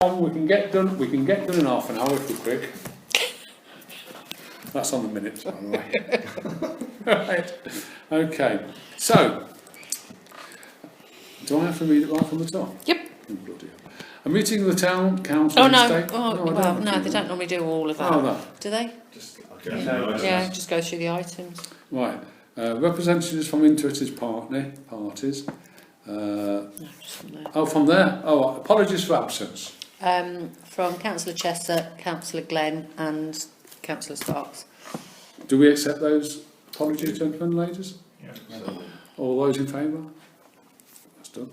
We can get done in half an hour if we're quick. That's on the minutes, by the way. Right. Okay. So, do I have to read it right from the top? Yep. Oh, bloody hell. A meeting of the town council. Oh no. State. No, they don't normally do all of that. Oh, no. Do they? Okay. Yeah, just go through the items. Right. Representatives from interested parties. No, just from there. Oh, from there. Oh, apologies for absence. From Councillor Chester, Councillor Glenn and Councillor Sparks. Do we accept those apologies, gentlemen and ladies? Yeah. All those in favour? That's done.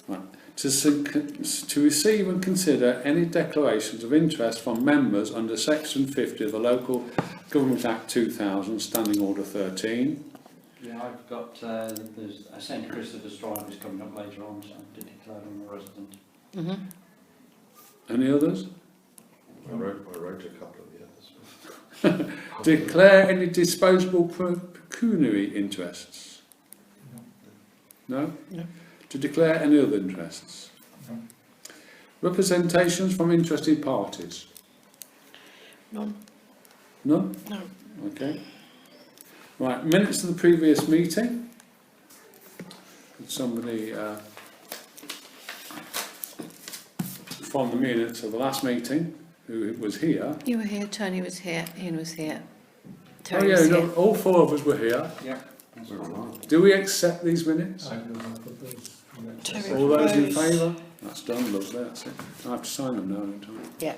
Right. To receive and consider any declarations of interest from members under Section 50 of the Local Government Act 2000, Standing Order 13. Yeah, I've got, I sent Christopher Stride who's coming up later on, so I did declare him a resident. Mm-hmm. Any others? I wrote a couple of the others. Declare any disposable pecuniary interests? No? No. To declare any other interests? No. Representations from interested parties? None. None? No. Okay. Right, minutes of the previous meeting. Could somebody from the minutes of the last meeting who was here? You were here, Tony was here, Ian was here. Oh Terry yeah, was no, here. all four of us were here. Yeah. That's all right. Do we accept these minutes? Terry All those in Rose. favour? That's done, lovely, that's it. I have to sign them now, don't I? Yeah.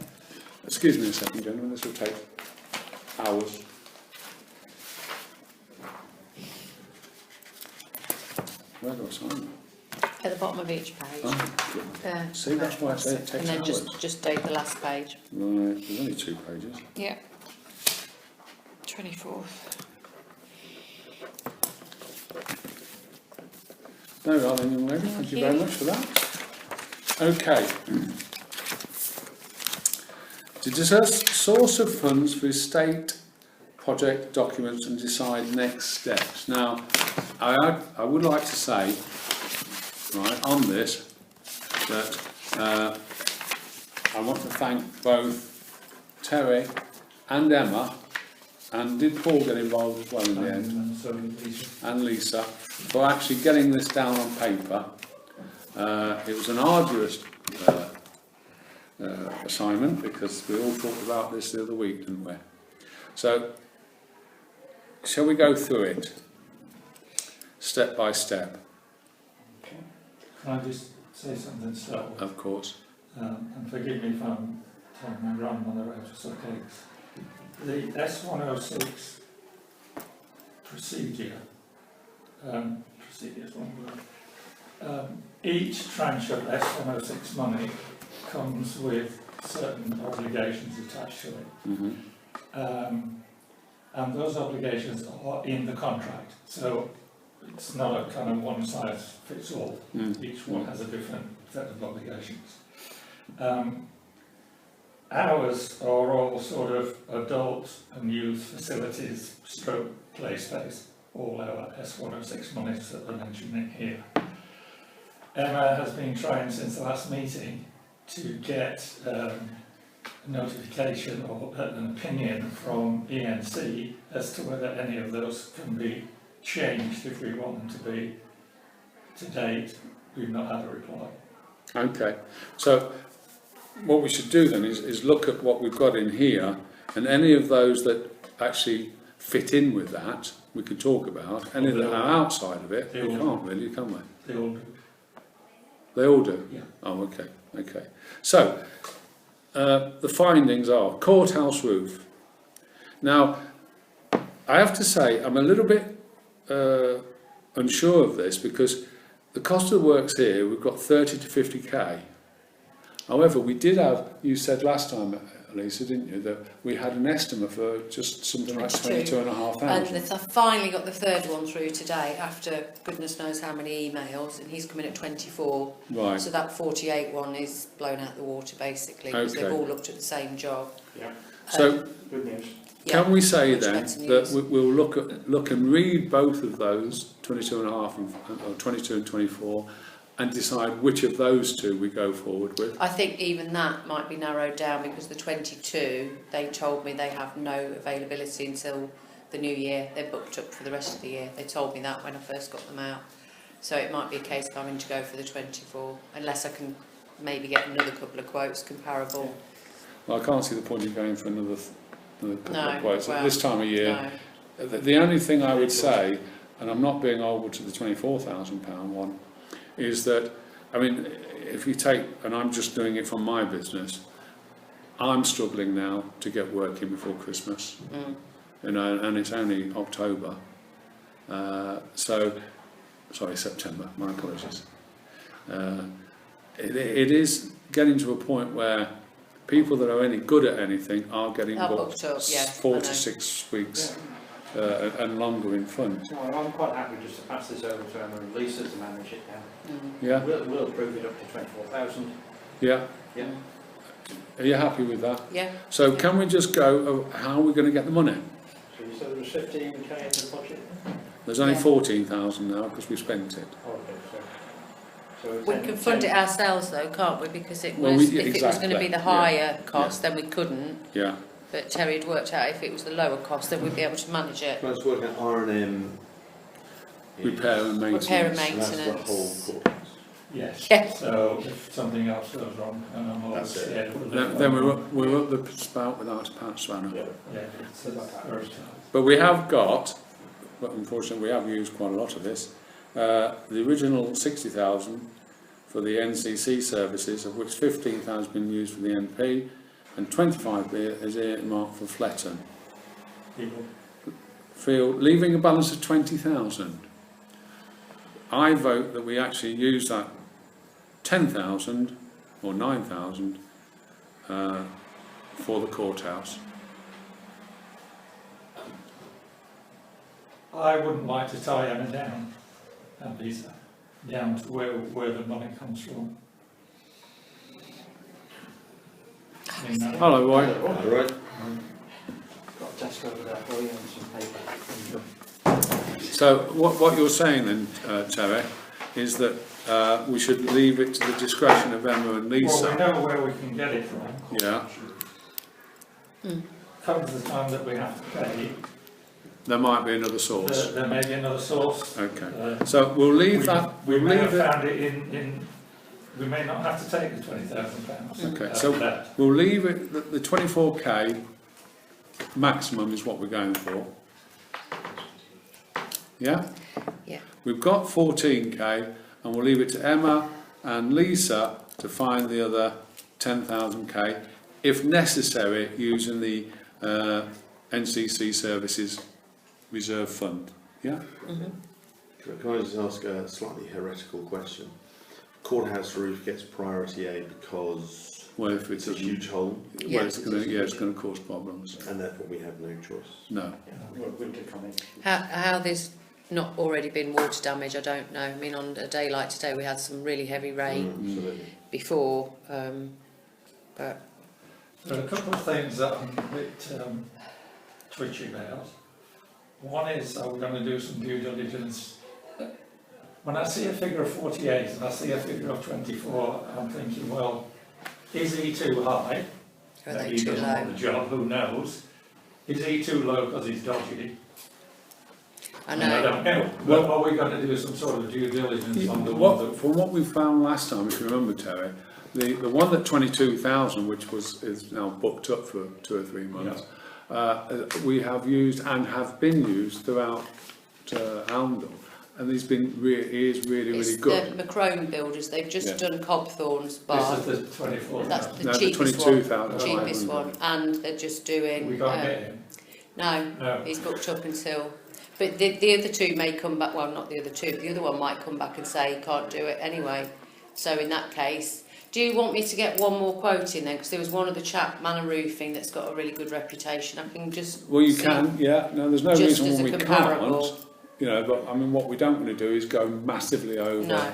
Excuse me a second, gentlemen, this will take hours. Where do I sign them? At the bottom of each page. Oh, There. see, that's why I say it takes And then hours. just date the last page. Right, there's only 2 pages. Yeah. 24th. There we are then, young lady, thank you very much for that. Okay. To discuss source of funds for estate project documents and decide next steps. Now, I would like to say, right, on this, that I want to thank both Terry and Emma, and did Paul get involved as well in the end? And Lisa, for actually getting this down on paper. It was an arduous assignment because we all talked about this the other week, didn't we? So, shall we go through it step by step? Can I just say something to start with? Of course. And forgive me if I'm telling my grandmother out of suck eggs. The S106 procedure is one word. Each tranche of S106 money comes with certain obligations attached to it. Mm-hmm. And those obligations are in the contract. So it's not a kind of one size fits all. Each one has a different set of obligations. Ours are all sort of adult and youth facilities, stroke play space, all our S106 monies that are mentioning here. Emma has been trying since the last meeting to get a notification or an opinion from ENC as to whether any of those can be changed if we want them to be. To date, we've not had a reply. Okay. So, what we should do then is look at what we've got in here, and any of those that actually fit in with that, we could talk about. Any that are outside of it, we can't really, can we? They all do. They all do? Yeah. Oh, okay, okay. So, the findings are courthouse roof. Now, I have to say, I'm a little bit unsure of this because the cost of the works here, we've got 30 to 50k. However, we did have, you said last time, Lisa, didn't you, that we had an estimate for just something like 22,500. And I finally got the third one through today after goodness knows how many emails, and he's coming at 24. Right. So that 48 one is blown out the water basically because they've Okay. all looked at the same job. Yeah. So, Good news. can we say much then better that news. we'll look and read both of those, 22 and a half and, or 22 and 24, and decide which of those two we go forward with. I think even that might be narrowed down because the 22, they told me they have no availability until the new year. They're booked up for the rest of the year. They told me that when I first got them out. So it might be a case of having to go for the 24, unless I can maybe get another couple of quotes comparable. Well, I can't see the point of going for another couple of quotes at well, this time of year. No. The only thing I would say, and I'm not being over to the £24,000 one, is that, I mean, if you take, and I'm just doing it from my business, I'm struggling now to get work in before Christmas, you know, and it's only October, sorry, September, my apologies. It is getting to a point where people that are any good at anything are getting booked up, yeah, 4 I to know. 6 weeks and longer in funds. Well, I'm quite happy just to pass this over to Emma and Lisa to manage it now. Yeah, We'll approve it up to 24,000. yeah. Yeah. Are you happy with that? Yeah. So can we just go, how are we going to get the money? So you said there was 15k in the budget? There's only Yeah. 14,000 now because we spent it. Okay, so We can fund it ourselves though, can't we? Because it was, Well, we- if it was going to be exactly, the yeah. higher cost, then we couldn't. Yeah, But Terry had worked out if it was the lower cost, then we'd be able to manage it. Well, it's working at R&M. repair and maintenance. Repair and And that's the maintenance. whole courthouse. Yes. Yeah. So if something else goes wrong, and I'm always That's it. scared of Then we're up the spout without a patch spanner. Yeah. Yeah, it's very tough. But we have got, but unfortunately we have used quite a lot of this, the original 60,000 for the NCC services, of which 15,000 has been used for the NP and 25 is earmarked for Fletton. People, Leaving a balance of 20,000. I vote that we actually use that 10,000 or 9,000 for the courthouse. I wouldn't like to tie Emma down, and Lisa, down to where the money comes from. I mean, Hello, Roy. All right. got a desk over there for you and some paper. So what you're saying then, Terry, is that we should leave it to the discretion of Emma and well, we Lisa. know where we can get it from. Yeah, Comes the time that we have to pay, there might be another source. there may be another source. Okay, so we'll leave that. We We'll may leave have it. found it in, we may not have to take the £20,000. Okay, so we'll leave it. The 24k maximum is what we're going for. Yeah. Yeah. We've got 14k, and we'll leave it to Emma and Lisa to find the other 10,000k, if necessary, using the NCC Services Reserve Fund. Yeah? Can I just ask a slightly heretical question? Courthouse roof gets priority A because Well, if it's it's a huge hole, Yeah. well, it's going to cause problems. and therefore we have no choice. No. Winter coming. How there's not already been water damage, I don't know. I mean, on a day like today, we had some really heavy rain Absolutely. before, but There are a couple of things that I'm a bit twitchy about. One is I'm going to do some due diligence. When I see a figure of 48 and I see a figure of 24, I'm thinking, well, is he too high? are That they he too doesn't want low? the job, who knows? Is he too low because he's dodgy? I I know. don't know. But are we going to do some sort of due diligence on the one What, from what we found last time, if you remember, Terry, the one that 22,000, which is now booked up for 2 or 3 months, we have used and have been used throughout Allendale, and he's been It's really good. the Macrone builders. They've just Yeah. done Cobthorne's that? bar. This is the 24. That's now. the No, the cheapest one. 22,500. Cheapest one, and they're just doing. We can't get him. No, No. he's booked up until. But the other two may come back. Well, not the other two. The other one might come back and say he can't do it anyway. So in that case, do you want me to get one more quote in then? Because there was one of the chap Manor Roofing that's got a really good reputation. I can just. Well, you see- can, yeah. No, there's no Just reason as why a we comparable. can't. You know, but I mean, what we don't want to do is go massively over. No.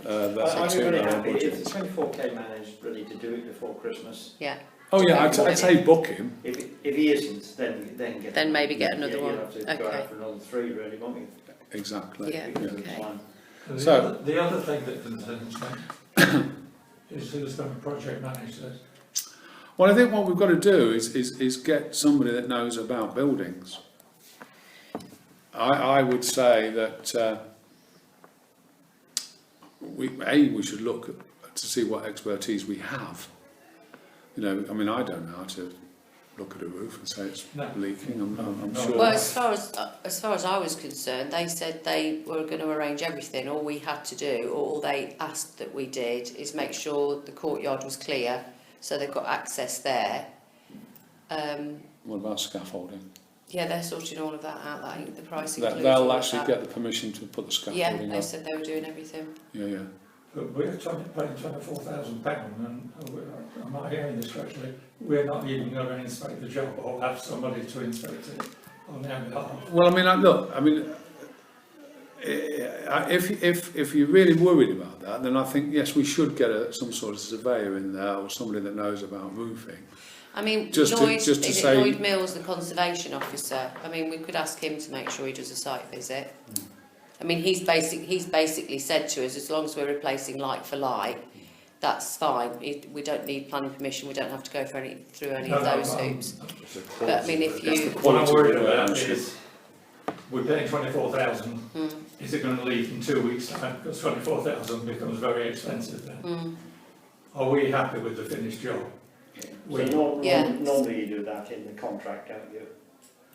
That's I'd a be really $2 happy budget. if the 24k man is ready to do it before Christmas. Yeah. Oh yeah, I'd say book him. If he isn't, then get. Then maybe get another one. You'll have to go Okay. out for another 3, really, won't you? Exactly. Yeah. Because of Okay. time. So- The other thing that concerns me is who's going to project manage this. Well, I think what we've got to do is get somebody that knows about buildings. I would say that we should look to see what expertise we have. You know, I mean, I don't know how to look at a roof and say it's No. leaking. I'm No. sure. Well, as far as I was concerned, they said they were going to arrange everything. All we had to do, or all they asked that we did, is make sure the courtyard was clear, so they've got access there. What about scaffolding? Yeah, they're sorting all of that out. I think the price That includes all they'll of actually that. get the permission to put the Yeah, scaffolding they up. said they were doing everything. Yeah. But we're paying £24,000 and am I hearing this correctly? We're not even going to inspect the job or have somebody to inspect it on our behalf. Well, I mean, look, I mean, if you're really worried about that, then I think yes, we should get some sort of surveyor in there or somebody that knows about roofing. I mean, Just to- Lloyd, just to is say- it Lloyd Mills, the conservation officer? I mean, we could ask him to make sure he does a site visit. I mean, he's basically said to us, as long as we're replacing like for like, that's fine. We don't need planning permission. We don't have to go through any of those hoops. It's a But I mean, if you, What I'm worried Quality about workmanship. is we're paying 24,000. Is it going to leave in 2 weeks' time? Because 24,000 becomes very expensive then. Are we happy with the finished job? Yeah. Normally you do that in the contract, don't you?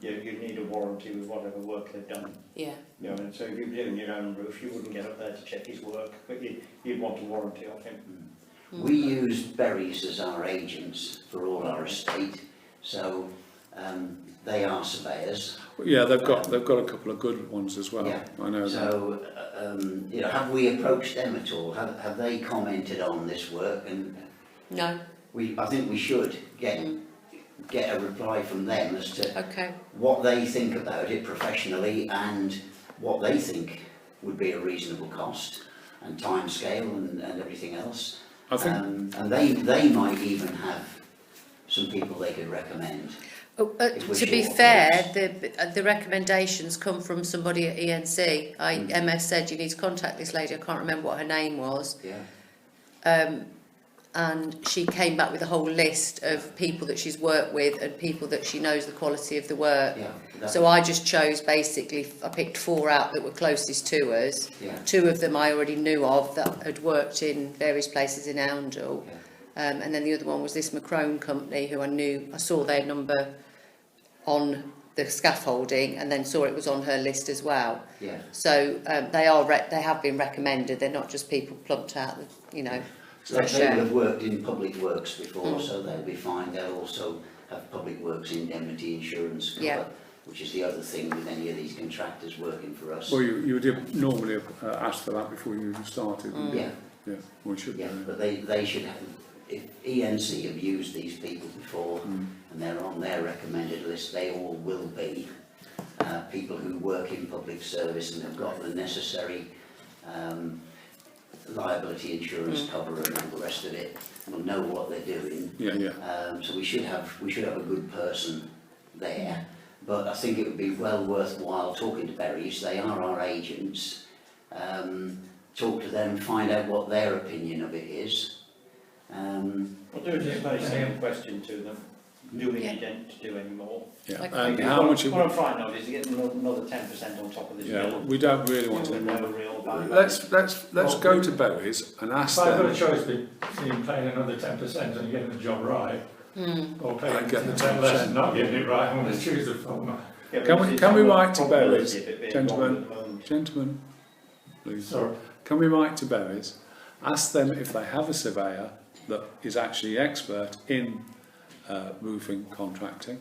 You need a warranty with whatever work they've done. yeah. You know, and so if you're doing your own roof, you wouldn't get up there to check his work, but you'd want a warranty of him. We use Berries as our agents for all our estate, so they are surveyors. Yeah, they've got a couple of good ones as well. Yeah. I know that. So, you know, have we approached them at all? Have they commented on this work? And No. I think we should get a reply from them as to Okay. what they think about it professionally and what they think would be a reasonable cost and time scale and everything else. I think And they might even have some people they could recommend. Oh, If we're to be short fair, the recommendations come from somebody at ENC. MS said you need to contact this lady. I can't remember what her name was. Yeah. And she came back with a whole list of people that she's worked with and people that she knows the quality of the work. Yeah. So I just chose basically, I picked 4 out that were closest to us. Yeah. 2 of them I already knew of that had worked in various places in Oundle. Yeah. And then the other one was this Macrone company who I saw their number on the scaffolding and then saw it was on her list as well. Yeah. So they have been recommended. They're not just people plumped out, you know. So they fresh air. will have worked in public works before, so they'll be fine. They'll also have public works indemnity insurance cover, Yeah. which is the other thing with any of these contractors working for us. well, you did normally ask for that before you even started. didn't you? Yeah, Yeah, we should. yeah, but they should have, if ENC have used these people before and they're on their recommended list, they all will be people who work in public service and have got the necessary liability insurance cover and all the rest of it, and will know what they're doing. Yeah. So we should have a good person there, but I think it would be well worthwhile talking to Berries. They are our agents. Talk to them, find out what their opinion of it is. We'll do just a very simple question to them. Do we Yeah. need them to do any more? Yeah. Okay. And Because how what- much? What I'm frightened of is to get another 10% on top of this Yeah, bill. we don't really want to. With no real value. Let's go to Berries and ask If I've got a them. choice between paying another 10% and getting the job right, or paying And get the 10% less 10%. and not getting it right, I'm going to choose the former. Yeah, but Can we- it's can we on the write to probability Berries, of it being gentlemen? wrong at the moment. Gentlemen, please. Sorry. Can we write to Berries, ask them if they have a surveyor that is actually expert in roofing contracting,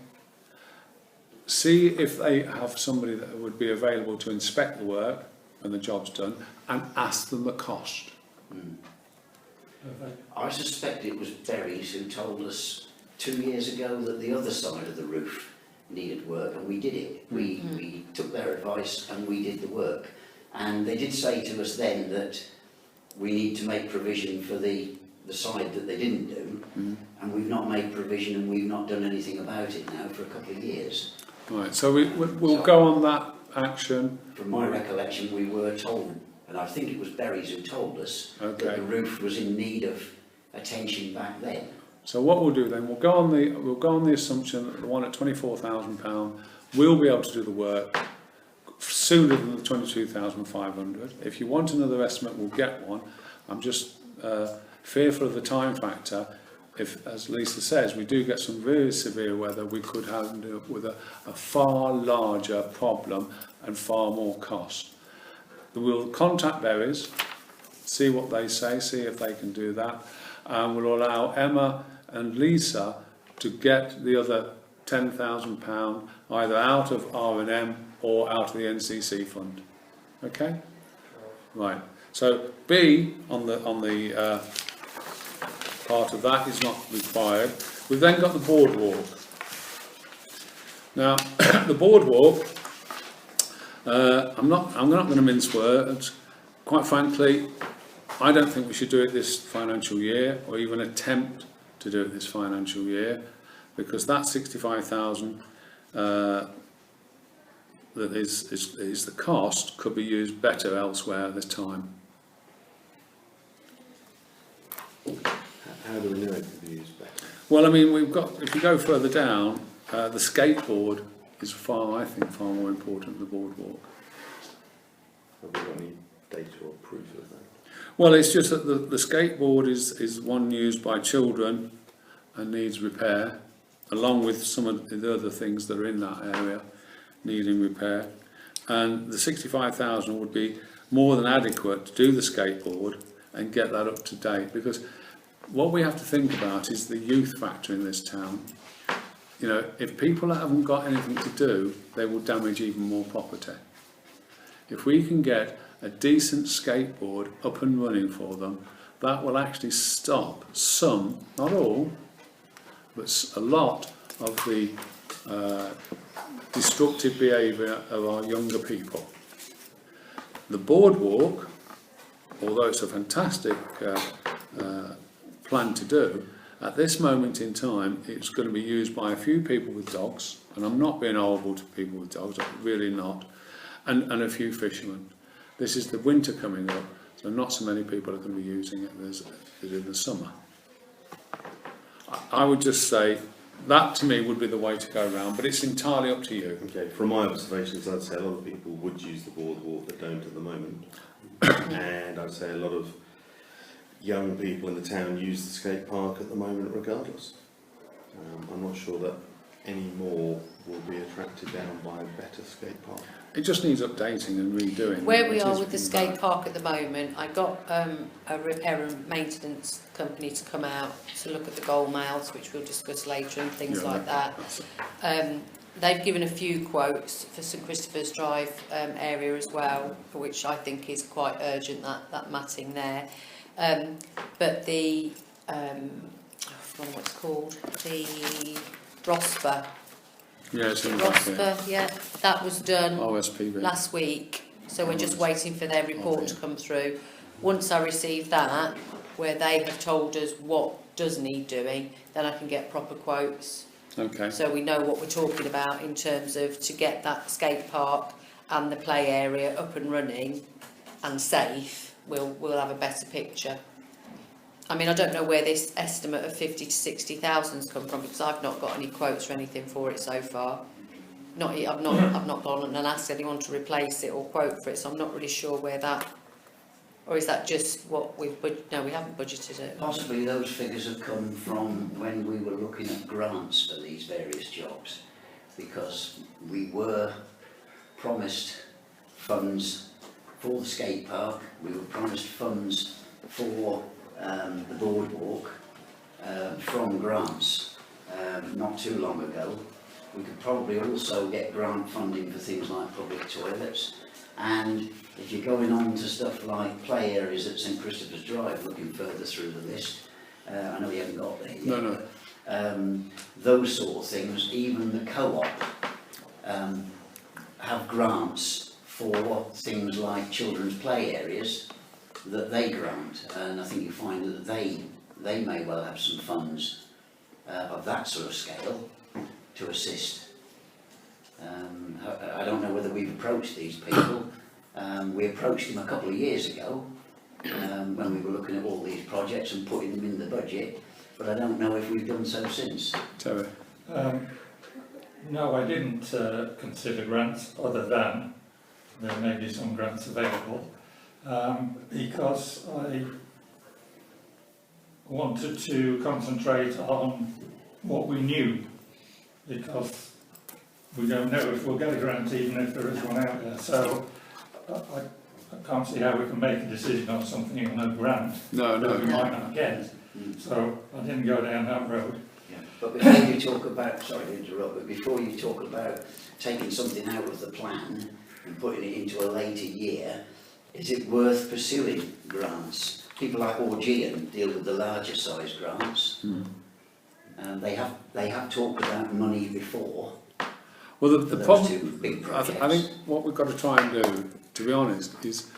see if they have somebody that would be available to inspect the work when the job's done, and ask them the cost. I suspect it was Berries who told us 2 years ago that the other side of the roof needed work, and we did it. We took their advice and we did the work. And they did say to us then that we need to make provision for the side that they didn't do, and we've not made provision and we've not done anything about it now for a couple of years. Right, so we'll go on that action. From my recollection, we were told and I think it was Berries who told us that Okay. the roof was in need of attention back then. So what we'll do then, we'll go on the assumption that the one at £24,000 will be able to do the work sooner than the 22,500. If you want another estimate, we'll get one. I'm just fearful of the time factor. If, as Lisa says, we do get some very severe weather, we could have to up with a far larger problem and far more cost. We'll contact Berries, see what they say, see if they can do that, and we'll allow Emma and Lisa to get the other £10,000 either out of R&M or out of the NCC fund. Okay? Right. So B on the part of that is not required. We've then got the boardwalk. Now the boardwalk, I'm not going to mince words. Quite frankly, I don't think we should do it this financial year, or even attempt to do it this financial year, because that 65,000 that is the cost could be used better elsewhere at this time. How do we know it could be used better? Well, I mean, we've got, if you go further down, the skateboard is I think, far more important than the boardwalk. Have we got any data or proof of that? Well, it's just that the skateboard is one used by children and needs repair, along with some of the other things that are in that area needing repair. And the 65,000 would be more than adequate to do the skateboard and get that up to date, because what we have to think about is the youth factor in this town. You know, if people haven't got anything to do, they will damage even more property. If we can get a decent skateboard up and running for them, that will actually stop some, not all, but a lot of the destructive behaviour of our younger people. The boardwalk, although it's a fantastic plan to do, at this moment in time it's going to be used by a few people with dogs, and I'm not being horrible to people with dogs, I'm really not, and a few fishermen. This is the winter coming up, so not so many people are going to be using it as in the summer. I would just say that to me would be the way to go around, but it's entirely up to you. Okay, from my observations, I'd say a lot of people would use the boardwalk that don't at the moment. And I'd say a lot of young people in the town use the skate park at the moment regardless. I'm not sure that any more will be attracted down by a better skate park. It just needs updating and redoing. Where we It are is with the been skate bad. park at the moment, I got a repair and maintenance company to come out to look at the goal mails, which we'll discuss later, and things Yeah, like that. They've given a few quotes for St Christopher's Drive area as well, for which I think is quite urgent, that matting there. But the, I forgot what it's called, the ROSPA. Yeah, it's in the back here. ROSPA, yeah, that was done OSPB. last week, so we're just waiting for their report to come through. Once I receive that, where they have told us what does need doing, then I can get proper quotes. Okay. So we know what we're talking about in terms of to get that skate park and the play area up and running and safe, we'll have a better picture. I mean, I don't know where this estimate of 50 to 60,000's come from, because I've not got any quotes or anything for it so far. I've not gone and asked anyone to replace it or quote for it, so I'm not really sure where that, or is that just what we haven't budgeted it. Possibly those figures have come from when we were looking at grants for these various jobs, because we were promised funds for the skate park, we were promised funds for the boardwalk from grants not too long ago. We could probably also get grant funding for things like public toilets, and if you're going on to stuff like play areas at St Christopher's Drive, looking further through the list, I know you haven't got there yet. No. Those sort of things, even the co-op have grants for things like children's play areas that they grant, and I think you find that they may well have some funds of that sort of scale to assist. I don't know whether we've approached these people, We approached him a couple of years ago when we were looking at all these projects and putting them in the budget, but I don't know if we've done so since. Terry? No, I didn't consider grants other than there may be some grants available because I wanted to concentrate on what we knew, because we don't know if we'll get a grant even if there is one out there. So I can't see how we can make a decision on something on no grant No, that we no. might not get. So I didn't go down that road. But before you talk about, sorry to interrupt, but before you talk about taking something out of the plan and putting it into a later year, is it worth pursuing grants? People like Augean deal with the larger size grants. They have talked about money before. Well, for the those problem, two big projects. I think what we've got to try and do, to be honest, is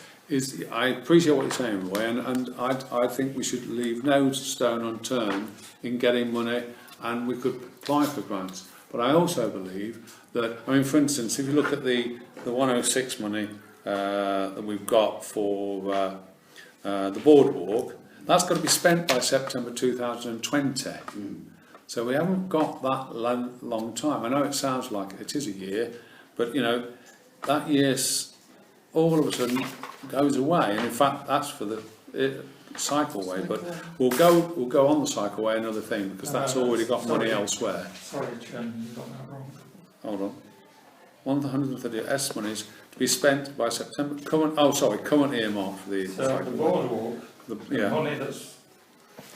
I appreciate what you're saying, Roy, and I think we should leave no stone unturned in getting money, and we could apply for grants. But I also believe that, I mean, for instance, if you look at the 106 money that we've got for the boardwalk, that's got to be spent by September 2020. So we haven't got that long time. I know it sounds like it is a year, but you know, that year's all of a sudden goes away. And in fact, that's for the cycleway. But we'll go on the cycleway another thing, because that's already got money elsewhere. Sorry, Chairman, you got that wrong. Hold on. 130 S monies to be spent by September. Current earmark for the So the cycleway. boardwalk, the Yeah, money that's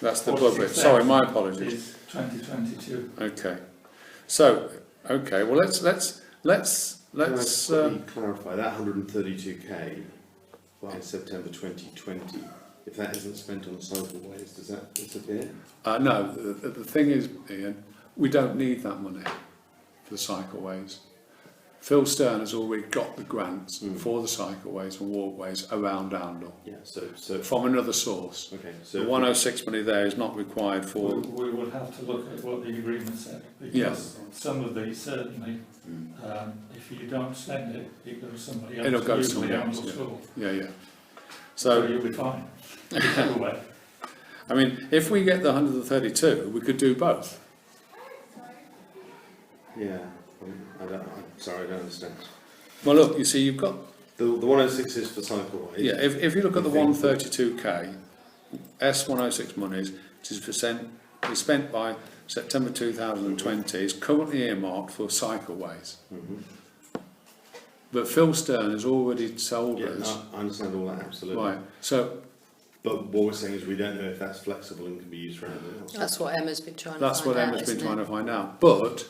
that's the budget. Sorry, my apologies. is 2022. Okay. So, okay. Well, let's Can I quickly clarify that 132k by September 2020? If that isn't spent on cycleways, does that disappear? no. The thing is, Ian, we don't need that money for the cycleways. Phil Stern has already got the grants for the cycleways and walkways around Oundle Yeah. So from another source. okay. So The 106 money there is not required for. We will have to look at what the agreement said, because Yes. some of these certainly, if you don't spend it, it goes somebody else. It'll go usually somebody on else, the yeah. school. Yeah. So So, you'll be fine. Either way. I mean, if we get the 132, we could do both. yeah. I'm sorry, I don't understand. Well, look, you see, you've got. The 106 is for cycleways. Yeah, if you look at the Okay. 132k, S106 monies, which is be spent by September 2020, is currently earmarked for cycleways. But Phil Stern has already told Yeah, us. I understand all that absolutely. Right, so But what we're saying is we don't know if that's flexible and can be used for anything else. That's what Emma's been trying that's to what find out, Emma's been isn't trying it? to find out. But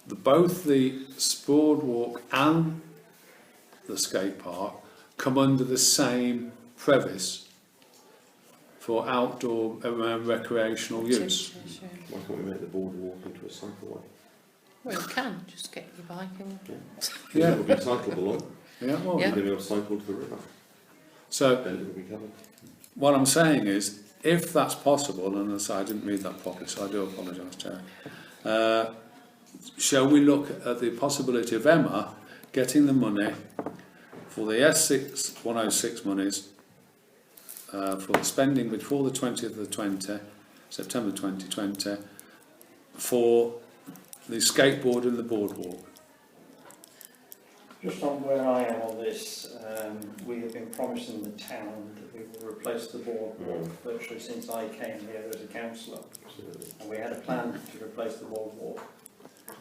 both the boardwalk and the skate park come under the same premise for outdoor recreational use. Why can't we make the boardwalk into a cycleway? Well, you can, just get your bike and... Yeah. It would be cyclable on. Yeah, well, Yeah. Then we'll cycle to the river. so Then it will be covered. what I'm saying is, if that's possible, and as I say, I didn't read that properly, so I do apologise, Chair. Shall we look at the possibility of Emma getting the money for the S6 106 monies for the spending before the 20th of the 20, September 2020, for the skateboard and the boardwalk? Just on where I am on this, we have been promising the town that we will replace the boardwalk virtually since I came here as a councillor. Absolutely. And we had a plan to replace the boardwalk.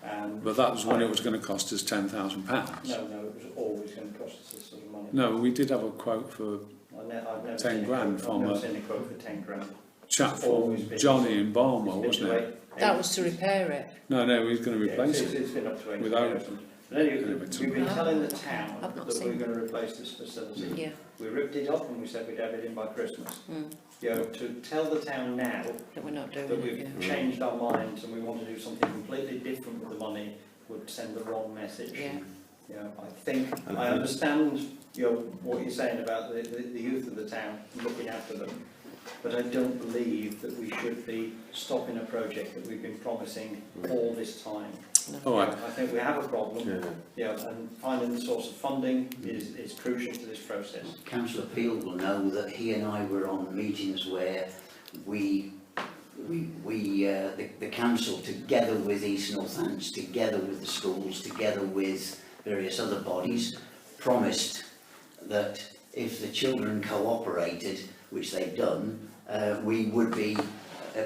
And But that was when it was going to cost us £10,000. No, it was always going to cost us this sort of money. No, we did have a quote for I've never 10 seen a grand quote- from I've a- never seen a quote for 10 grand. chap It's always from been- Johnny in Barnwell, It's been wasn't it? That was to repair it. No, he was going to Yeah, replace it's- it. It's been up to 80,000. Without- But anyway, Anyway, we've been telling the town I've not that we're seen going to replace this facility. Yeah. We ripped it up and we said we'd have it in by Christmas. Mm. You know, to tell the town now That we're not doing that it, we've yeah. changed our minds and we want to do something completely different with the money would send the wrong message. Yeah. You know, I understand, you know, what you're saying about the youth of the town and looking after them, but I don't believe that we should be stopping a project that we've been promising all this time. All right. I think we have a problem, Yeah. and finding the source of funding is crucial to this process. Councillor Peel will know that he and I were on meetings where the council, together with East Northants, together with the schools, together with various other bodies, promised that if the children cooperated, which they've done, we would be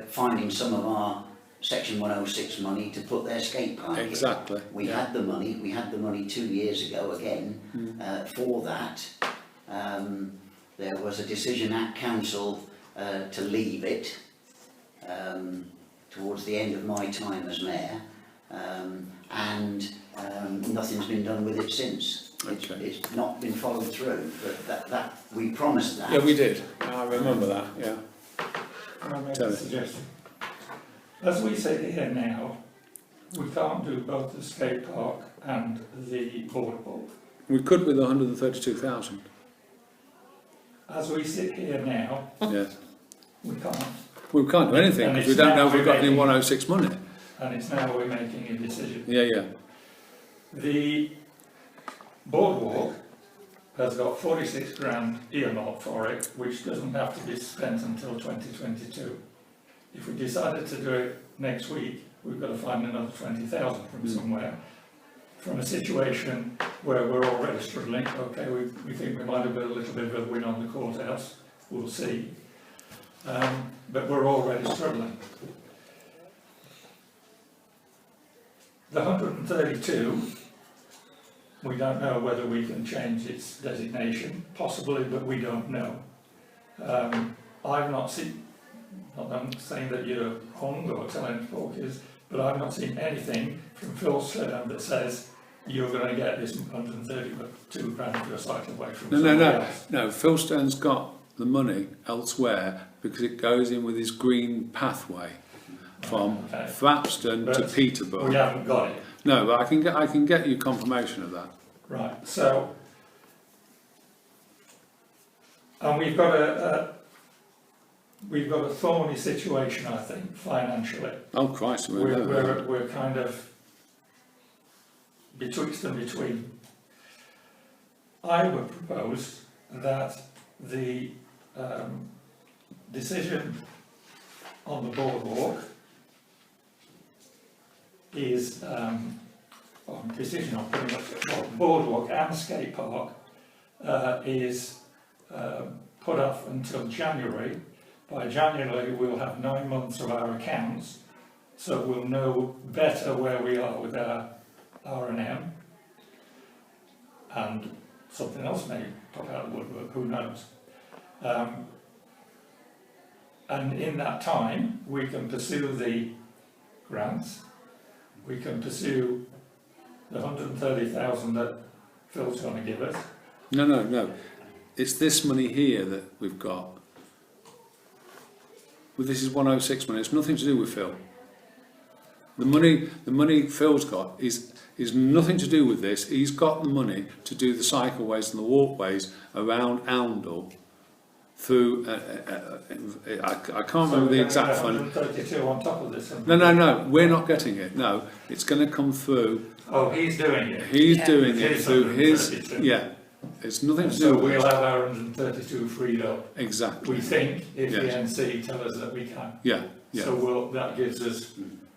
finding some of our Section 106 money to put their skate park in. Exactly. We had the money 2 years ago again for that. There was a decision at council to leave it towards the end of my time as mayor, and nothing's been done with it since. Okay. It's not been followed through, but that we promised that. Yeah, we did. I remember that. Yeah. Can I make Tell a me. suggestion? As we sit here now, we can't do both the skate park and the boardwalk. We could with 132,000. As we sit here now, Yeah. we can't. We can't do anything And because we it's don't know now if we've got any making- 106 money. And it's now we're making a decision. Yeah, yeah. The boardwalk has got 46 grand earmarked for it, which doesn't have to be spent until 2022. If we decided to do it next week, we've got to find another 20,000 from somewhere. From a situation where we're already struggling, okay, we think we might have got a little bit of a win on the courthouse, we'll see. But we're already struggling. The 132, we don't know whether we can change its designation, possibly, but we don't know. I've not seen, I'm saying that you're hung or telling porkies, but I've not seen anything from Phil Stern that says you're going to get this 132 grand for a cycleway from somewhere else. No, Phil Stone's got the money elsewhere because it goes in with his green pathway from Okay. Flapston to But Peterborough. We haven't got it. No, but I can get you confirmation of that. Right, so, and we've got a thorny situation, I think, financially. Oh Christ, we know that. We're kind of betwixt and between. I would propose that the decision on the boardwalk is decision on pretty much boardwalk and skate park is put off until January. By January we'll have 9 months of our accounts, so we'll know better where we are with our R&M, and something else may pop out of the woodwork, who knows. And in that time we can pursue the grants, we can pursue the 130,000 that Phil's going to give us. No. It's this money here that we've got. Well, this is 106 money. It's nothing to do with Phil. The money Phil's got is nothing to do with this. He's got the money to do the cycleways and the walkways around Oundle through. I can't remember the exact fund. 132 on top of this. No. We're not getting it. No, it's going to come through. Oh, he's doing it. He's Yeah. doing it His through his. 132. Yeah, it's nothing to So do with we'll it. have our 132 freed up. Exactly. We think if the Yes. NC tell us that we can. Yeah. So that gives us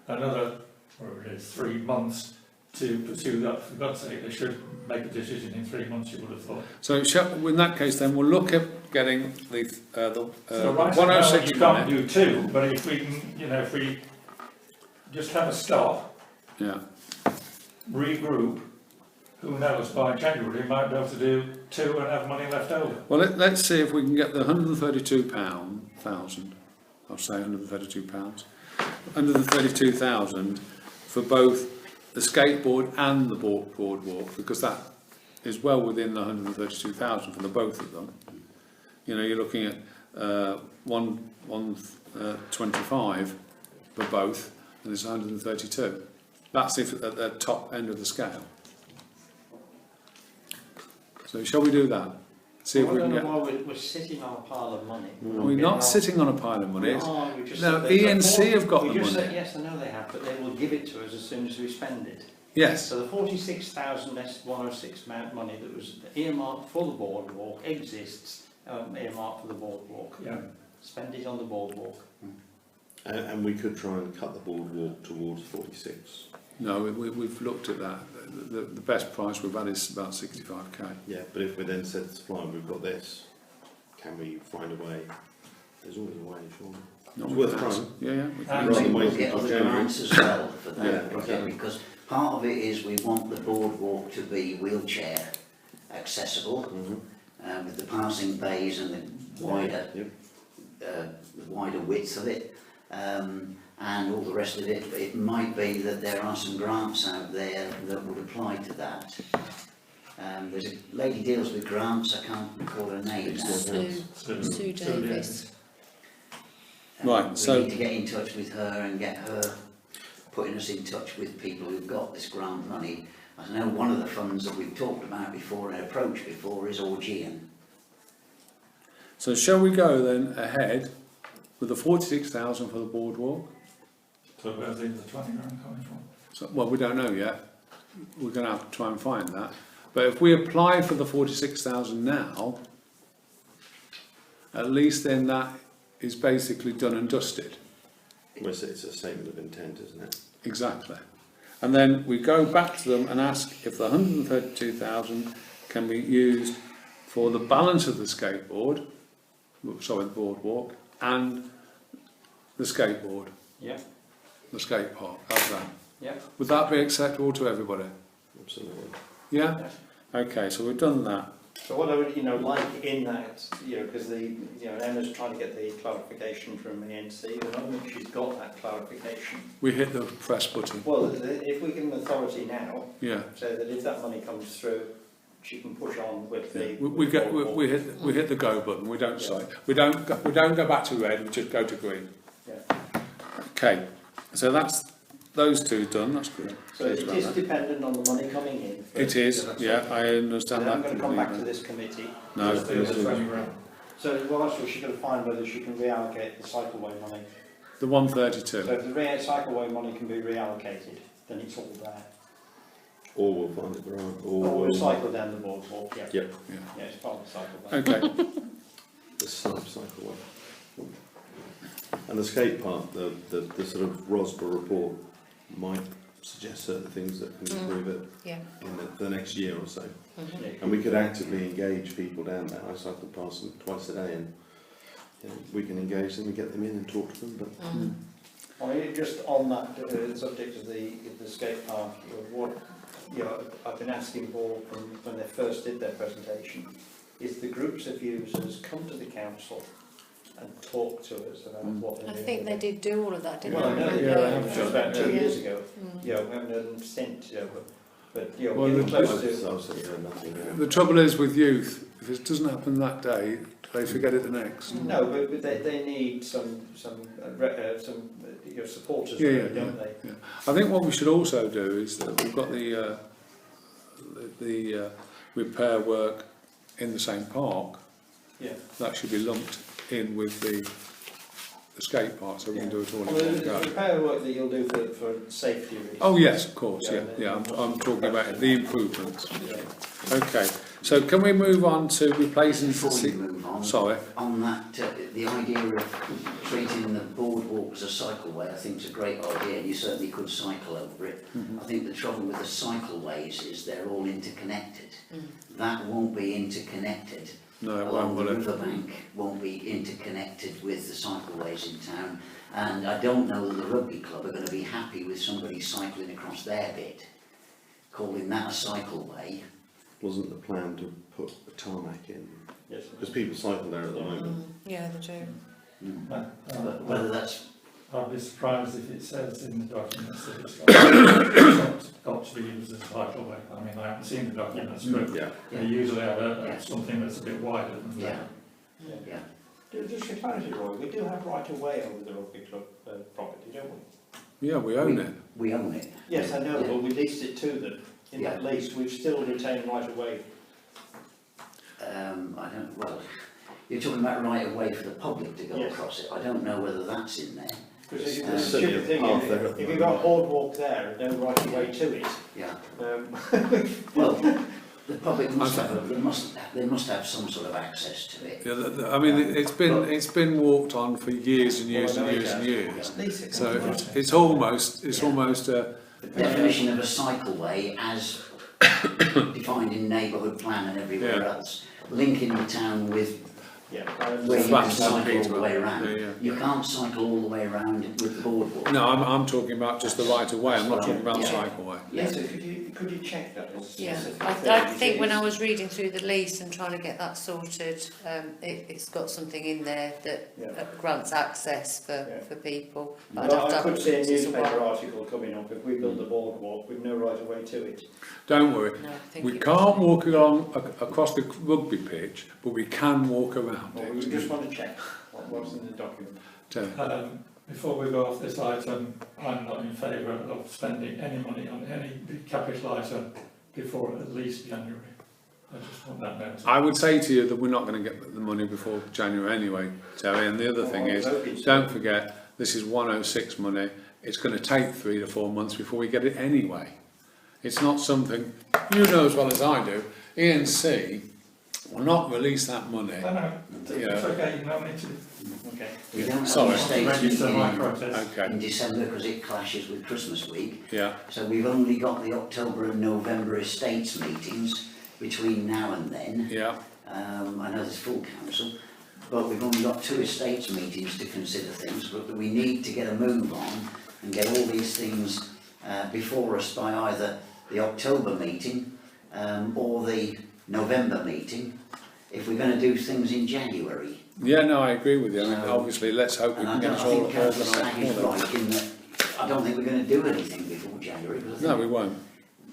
another, whatever it is, 3 months to pursue that. For God's sake, they should make a decision in 3 months, you would have thought. So in that case, then we'll look at getting the So right now, 106 you can't money. do 2, but if we can, if we just have a stop, Yeah. regroup, who knows, by January we might be able to do 2 and have money left over. Well, let's see if we can get the £132,000. I'll say £132. 132,000 for both the skateboard and the boardwalk, because that is well within the 132,000 for the both of them. You know, you're looking at 125 for both, and it's 132. That's if at the top end of the scale. So shall we do that? see if I we don't can know get. why we're sitting on a pile of money. We're not sitting on a pile of money. No, we just No, said they- ENC have got we the just money. said, yes, I know they have, but they will give it to us as soon as we spend it. Yes, So the 46,000 S106 amount money that was earmarked for the boardwalk exists, earmarked for the boardwalk. Yeah. Spend it on the boardwalk. And we could try and cut the boardwalk towards 46. no, we've looked at that. The best price we've had is about 65k. Yeah, but if we then said to supplier, we've got this, can we find a way? There's always a way, surely. Not It's with worth that. trying. Yeah, yeah. We And can. Rather than We'll waiting get till other January. grants as well for that Yeah, project, exactly. because part of it is we want the boardwalk to be wheelchair accessible, Mhm. with the passing bays and the wider, Yep. the wider width of it, and all the rest of it. But it might be that there are some grants out there that would apply to that. There's a lady deals with grants, I can't recall her name now. Sue Davis. Right, We so- need to get in touch with her and get her putting us in touch with people who've got this grant money. I know one of the funds that we've talked about before and approached before is Augean. So shall we go then ahead with the 46,000 for the boardwalk? So where's the 20 grand coming from? So, well, we don't know yet. We're going to have to try and find that. But if we apply for the 46,000 now, at least then that is basically done and dusted. Well, it's a statement of intent, isn't it? Exactly. And then we go back to them and ask if the 132,000 can be used for the balance of the skateboard, sorry, the boardwalk, and the skateboard, Yeah, the skate park. How's that? yeah. Would that be acceptable to everybody? Absolutely. Yeah? Okay, so we've done that. So what I would, like in that, because Emma's trying to get the clarification from ENC. The moment she's got that clarification, We hit the press button. well, if we give them authority now, Yeah. so that if that money comes through, she can push on with the. We hit the go button. We don't say. We don't go back to red. We just go to green. Yeah. Okay. So that's those two done. That's good. So it is dependent on the money coming in. It is. Yeah, I So understand I'm that. going to come back to completely. this committee. No, Just There's the- 20 grand. So, well, that's what she's going to find, whether she can reallocate the cycleway money. the So 132. if the cycleway money can be reallocated, then it's all there. Or we'll find a grant, Or or we'll cycle down the boardwalk, yeah. Yep. Yeah. Yeah, it's part of the cycle then. Okay. the cycle way. And the skate park, the sort of ROSBA report might suggest certain things that can improve it Yeah. in the next year or so. Mhm. Yeah. And we could actively engage people down there. I cycle past them twice a day, and we can engage them and get them in and talk to them. But Mm. I mean, just on that subject of the skate park, what I've been asking for from when they first did their presentation is the groups of users come to the council and talk to us about what they're I doing. think they did do all of that, didn't Well, I know they? they Yeah, did. they have It was done about it, 2 yeah. years ago. Mm. We haven't done them since. But Well, we're getting the- close I've to. also heard nothing. The trouble is with youth, if it doesn't happen that day, they forget it the next. No, but they need some supporters, Yeah, really, yeah, don't they? I think what we should also do is that we've got the repair work in the same park. Yeah. That should be lumped in with the skate park, so we can do it all in Well, one the go. repair work that you'll do for safety reasons. Oh yes, of course, Yeah, yeah. I'm talking about the improvements. Yeah. Okay, so can we move on to replacing the Before we seat? move on, Sorry. on that, the idea of treating the boardwalk as a cycleway, I think is a great idea, and you certainly could cycle over it. I think the trouble with the cycleways is they're all interconnected. That won't be interconnected. No, it Along won't, the will it? riverbank won't be interconnected with the cycleways in town. And I don't know that the rugby club are going to be happy with somebody cycling across their bit, calling that a cycleway. Wasn't the plan to put a tarmac in? Yes. Because people cycle there at the moment. Yeah, they do. But whether that's I'd be surprised if it says in the documents that it's got to be used as a cycleway. I mean, I haven't seen the documents, but Yeah. they usually have Yeah. something that's a bit wider than that. yeah. Just for clarity, Roy, we do have right of way over the rugby club property, don't we? Yeah, we own it. We own it. Yes, I know, Yeah. but we leased it to them. In that lease, we've still retained right of way. I don't, well, you're talking about right of way for the public to go Yes. across it. I don't know whether that's in there. Because There's the certainly stupid a thing path is, there at the if you've got a moment. boardwalk there and no right of way to it, Yeah. um, Well, the public must have, they must have some sort of access to it. Yeah, I mean, it's been walked on for years and years and years and years. So it's almost a, The definition of a cycleway as defined in neighbourhood plan and everywhere Yeah. else, linking the town with yeah. where you can Flats and cycle all things, the way around. yeah, yeah. You can't cycle all the way around with the boardwalk. No, I'm talking about just the right of way, I'm not talking about Yeah. cycleway. Yeah. Lisa, could you check that? As a Yeah, specific I thing? think when I was reading through the lease and trying to get that sorted, it's got something in there that Yeah. grants access Yeah. for people. But I'd Well, have to I have could a see a look, 'cause it's a newspaper while. article coming up, if we build a boardwalk with no right of way to it. Don't worry, No, I think we it can't was- walk along across the rugby pitch, but we can walk around Well, we it. just want to check what's in the document. So, Before we go off this item, I'm not in favour of spending any money on any big capital item before at least January. I just want that noted. I would say to you that we're not going to get the money before January anyway, Terry, and the other thing is, don't forget, this is 106 money, it's going to take 3 to 4 months before we get it anyway. It's not something, you know as well as I do, E&C will not release that money. No, Yeah. it's okay, you don't need to Okay. We don't have Sorry. the estates register my meeting protest. Okay, in December because it clashes with Christmas week. yeah, So we've only got the October and November estates meetings between now and then. yeah, I know there's full council, but we've only got 2 estates meetings to consider things, but we need to get a move on and get all these things before us by either the October meeting or the November meeting, if we're going to do things in January. yeah, no, I agree with you, I mean, So- obviously, let's hope we And can I get it don't all think Councillor organised Stagg is for that. right in that I don't think we're going to do anything before January. Because I No, think we won't.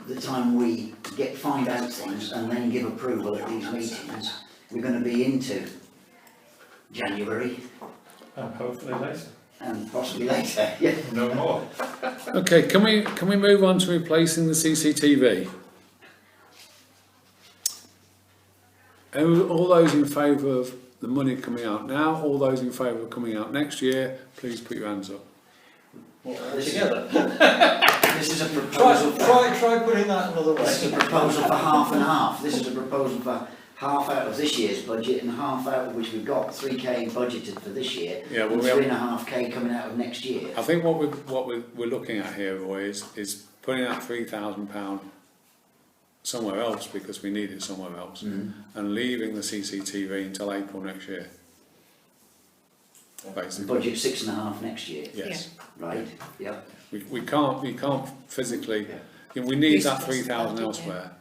the time we find out things and then give approval at these meetings, we're going to be into January And hopefully later. and possibly later. Yeah. No more. Okay, can we move on to replacing the CCTV? All those in favour of the money coming out now, all those in favour of coming out next year, please put your hands up. Together. This is a proposal. Try putting that another This is a way. proposal for half and half. This is a proposal for half out of this year's budget and half out of which we've got 3k budgeted for this year. Yeah, well, and we have- 3.5k coming out of next year. I think what we're looking at here, Roy, is putting out £3,000 somewhere else because we need it somewhere else, and leaving the CCTV until April next year. Basically, Budget 6.5 next year. yes. Right. Yeah. We can't physically. Yeah. We need You that suggested 3,000 didn't you? elsewhere.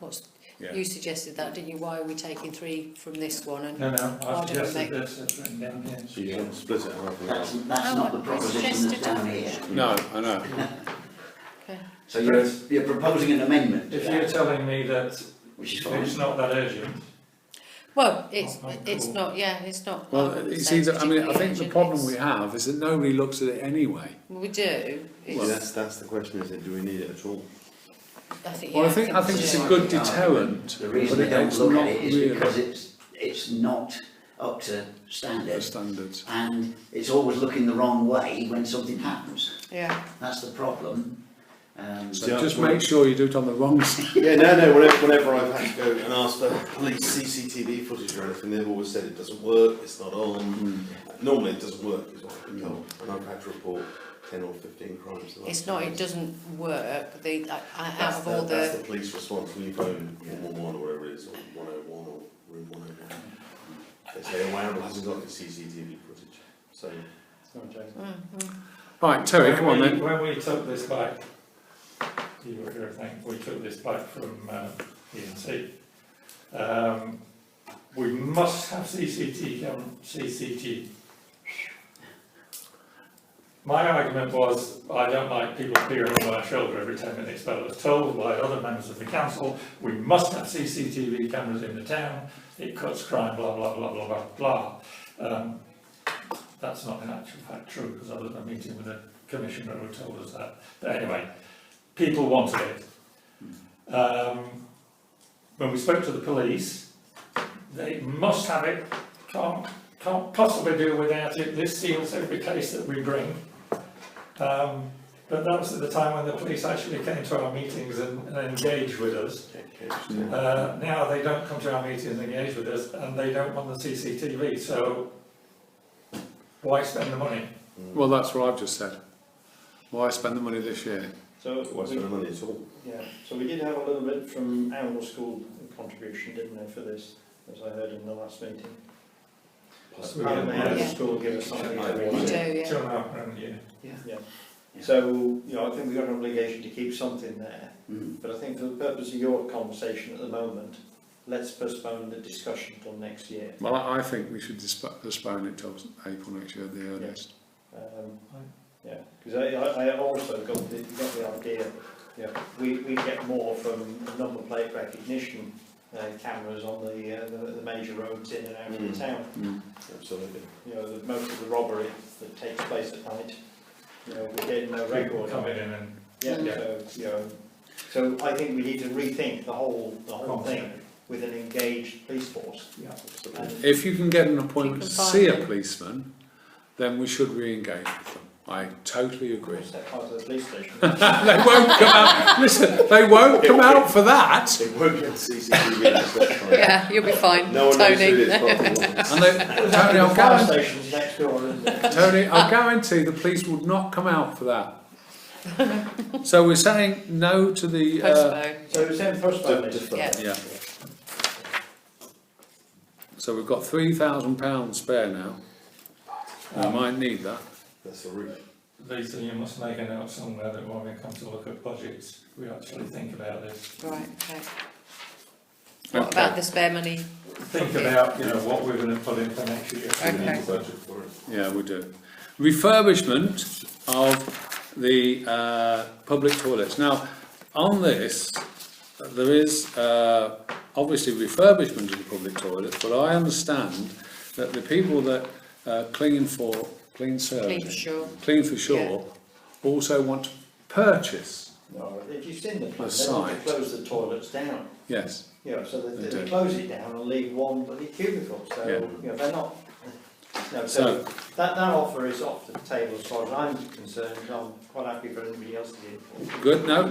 Yeah. You suggested that, didn't you? Why are we taking 3 from this one? And No, Why I've don't we suggested make- this, it's written down here. So you can split it half and That's half. not the I proposition that's suggested down that. here. No, I know. Okay. So you're proposing an amendment to If you're that, telling me that which is fine. it's not that urgent, Well, it's Oh, it's cool. not. Yeah, it's not. Well, I would you say see, I mean, I particularly think the urgent. problem It's- we have is that nobody looks at it anyway. we do. Well, It's, that's the question, is it, do we need it at all? I think. Well, Yeah, I think we it's do. a good deterrent, The but reason they don't it's look not at it is really because it's not up to the standard standards. and it's always looking the wrong way when something happens. Yeah. That's the problem. So just make sure you do it on the wrong side. Yeah, no, whenever I've had to go and ask for police CCTV footage or anything, they've always said it doesn't work, it's not on. Normally it doesn't work, is what I've been told, and I've had to report 10 or 15 crimes. the last It's not. few It days. doesn't work. Out That's of all that's the. the police response when you phone 111 or whatever it is, or 101 or room 101. They say, oh, Amble hasn't got the CCTV footage. So, Right, Terry, come on then. When we took this back, you were here, I think, we took this back from E&C. We must have CCTV. My argument was, I don't like people peering over my shoulder every 10 minutes, but I was told by other members of the council, we must have CCTV cameras in the town, it cuts crime, blah, blah, blah, blah, blah, blah. That's not in actual fact true, because I was at a meeting with a commissioner who told us that. But anyway, people wanted it. When we spoke to the police, they must have it, can't possibly do without it. This seals every case that we bring. But that was at the time when the police actually came to our meetings and engaged with us. Now they don't come to our meetings and engage with us, and they don't want the CCTV, so why spend the money? Well, that's what I've just said. Why spend the money this year? So What's the money at all? yeah, so we did have a little bit from Arundel School contribution, didn't we, for this, as I heard in the last meeting. Possibly, Apparently yeah. Arundel School give us something every We year. do, yeah. £2.5 grand a year. Yeah. So, you know, I think we've got an obligation to keep something there, Mm. but I think for the purpose of your conversation at the moment, let's postpone the discussion till next year. Well, I think we should postpone it till April next year at the earliest. Yeah, because I also got the idea, you know, we get more from number plate recognition cameras on the major roads in and out of the town. Mm. Absolutely. You know, most of the robbery that takes place at night, you know, we're getting no record People of coming it. in and Yeah, Yeah. so, you know, so I think we need to rethink the whole thing concept. with an engaged police force. Yeah. And If you can get an appointment to If you can see find a it. policeman, then we should re-engage with them. I totally agree. step part of the police station. They won't come out, listen, they won't come out for that. It won't get CCTV, that's fine. Yeah, you'll be fine, No one knows who Tony. this problem is. And they, Tony, The I'll fire guarantee, station's next door, isn't it? Tony, I'll guarantee the police would not come out for that. So we're saying no to the, Postpone. So it's in postpone it. Defer. Yeah. yeah. So we've got £3,000 spare now. I might need that. That's a roof. Lisa, you must make a note somewhere that when we come to look at budgets, we actually think about this. Right, okay. What Okay. about the spare money? Think about, you know, what we're going to put in for next year. We need Okay. a budget for it. Yeah, we do. Refurbishment of the public toilets. Now, on this, there is obviously refurbishment of the public toilets, but I understand that the people that Clean for Service, Sure. Clean for Shore, also want to purchase. No, if you've seen the plan, The they want site. to close the toilets down, Yes, you know, so They they do. close it down and leave one bloody cubicle, so, Yeah. you know, they're not, no, So- so that offer is off the table as far as I'm concerned, I'm quite happy for anybody else to get. good. No,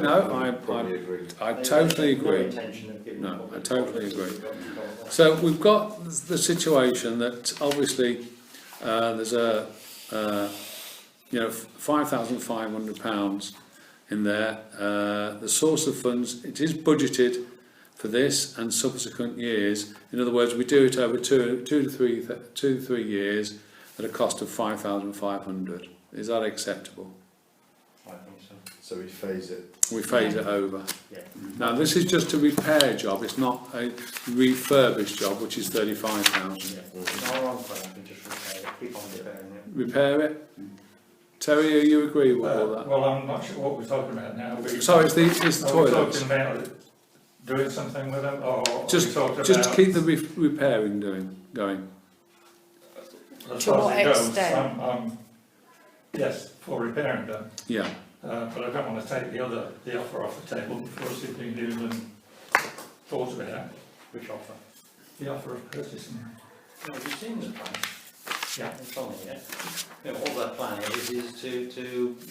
Probably agree. I totally No agree. intention of giving No, public I totally toilets. agree. So we've got the situation that obviously there's a £5,500 in there. The source of funds, it is budgeted for this and subsequent years. In other words, we do it over two to three years at a cost of 5,500. Is that acceptable? I think so. So we phase it. We phase it over. Yeah. Now this is just a repair job. It's not a refurbished job, which is 35,000. No, I'm quite happy just repair it, keep on repairing it. Repair it. Terry, you agree with all that? Well, I'm not sure what we're talking about now. So it's the Are we toilets. talking about doing something with them, or are we Just talking about... keep the repairing going. As To far what as it goes, extent? yes, for repairing them, Yeah. but I don't want to take the offer off the table before it's been even thought about. Which offer? The offer of purchasing them. No, have you seen the plan? Yeah. It's on here. You know, all that plan is to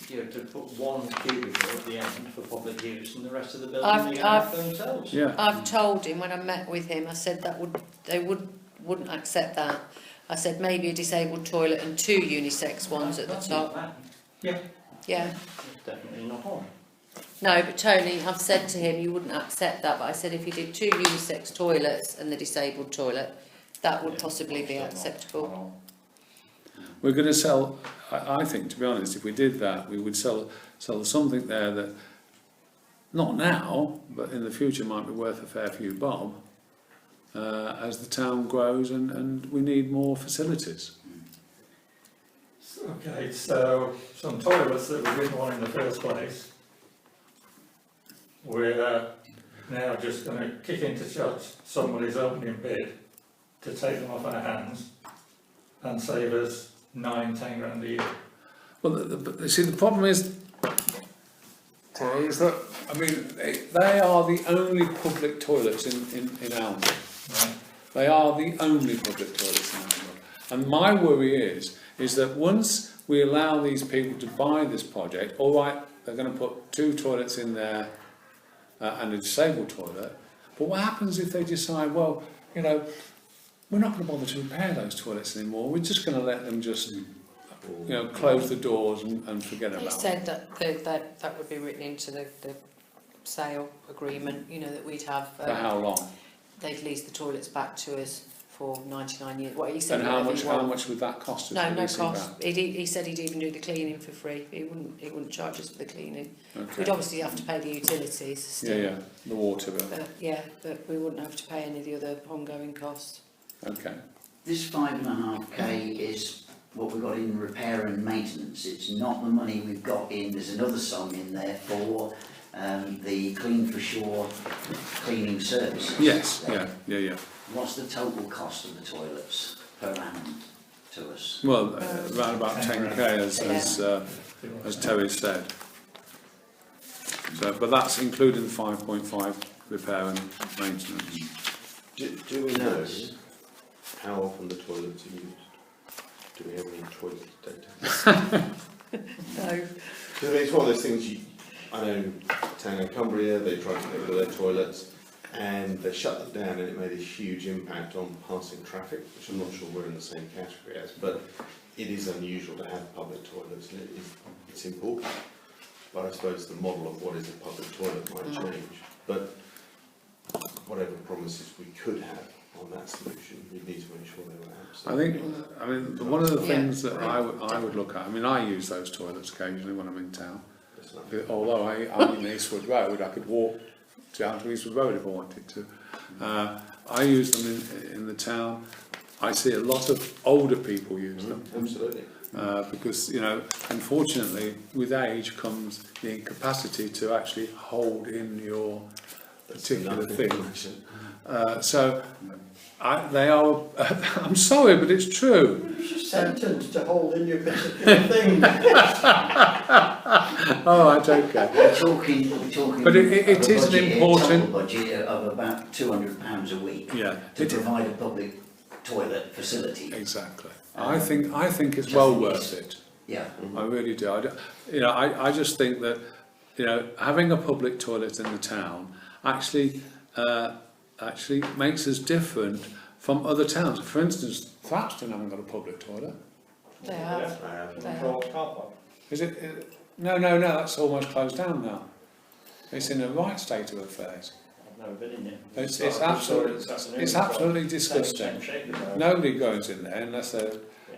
you know, to put one cubicle at the end for public use and the rest of the building I've- they can have I've- for themselves. Yeah. I've told him when I met with him, I said they wouldn't accept that. I said maybe a disabled toilet and 2 unisex ones at the That's not top. bad. Yeah. It's definitely not on. No, but Tony, I've said to him you wouldn't accept that, but I said if you did 2 unisex toilets and the disabled toilet, that would possibly be acceptable. We're going to sell. I think, to be honest, if we did that, we would sell something there that, not now, but in the future might be worth a fair few bob. As the town grows and we need more facilities. Okay, so some toilets that we didn't want in the first place, we're now just going to kick into somebody's opening bid to take them off our hands and save us 9-10 grand a year. Well, see, the problem is that, I mean, they are the only public toilets in Alnwick. Right? They are the only public toilets in Edinburgh. And my worry is that once we allow these people to buy this project, all right, they're going to put 2 toilets in there and a disabled toilet, but what happens if they decide, well, you know, we're not going to bother to repair those toilets anymore, we're just going to let them just, you know, close the doors and forget They about it. said that would be written into the sale agreement, you know, that we'd have, For how long? they'd lease the toilets back to us for 99 years. Well, he said And how whatever he much wants. would that cost us? No, to no lease it cost. back? He said he'd even do the cleaning for free. He wouldn't charge us for the cleaning. Okay. We'd obviously have to pay the utilities still. Yeah, the water bill. But we wouldn't have to pay any of the other ongoing costs. Okay. This 5.5k is what we've got in repair and maintenance. It's not the money we've got in, there's another sum in there for the Clean for Shore cleaning services. Yes, there. yeah. What's the total cost of the toilets per annum to us? Well, around about 10k as Terry said. So, but that's including the 5.5 repair and maintenance. Do we know how often the toilets are used? Do we have any toilet data? No. Because it's one of those things, I know Town of Cumbria, they tried to make all their toilets and they shut them down and it made a huge impact on passing traffic, which I'm not sure we're in the same category as, but it is unusual to have public toilets and it's important. But I suppose the model of what is a public toilet might change. But whatever promises we could have on that solution, we need to make sure they were absolutely. I mean, one of the things that I would look at, I mean, I use those toilets occasionally when I'm in town. Although I'm in Eastwood Road, I could walk down to Eastwood Road if I wanted to. I use them in the town. I see a lot of older people use them. Absolutely. Because, you know, unfortunately, with age comes the incapacity to actually hold in your particular things. So, they are, I'm sorry, but it's true. You're just sentenced to hold in your particular thing. All right, okay. We're talking But it of a is an budget, important- a total budget of about £200 a week Yeah, to provide a public toilet facility. exactly. I think it's well worth it. Yeah. I really do. I just think that, you know, having a public toilet in the town actually makes us different from other towns. For instance, Thrapston haven't got a public toilet. They have. They have. Car park. Is it? No, that's almost closed down now. It's in a right state of affairs. I've never been in it. It's absolutely disgusting. Nobody goes in there unless they're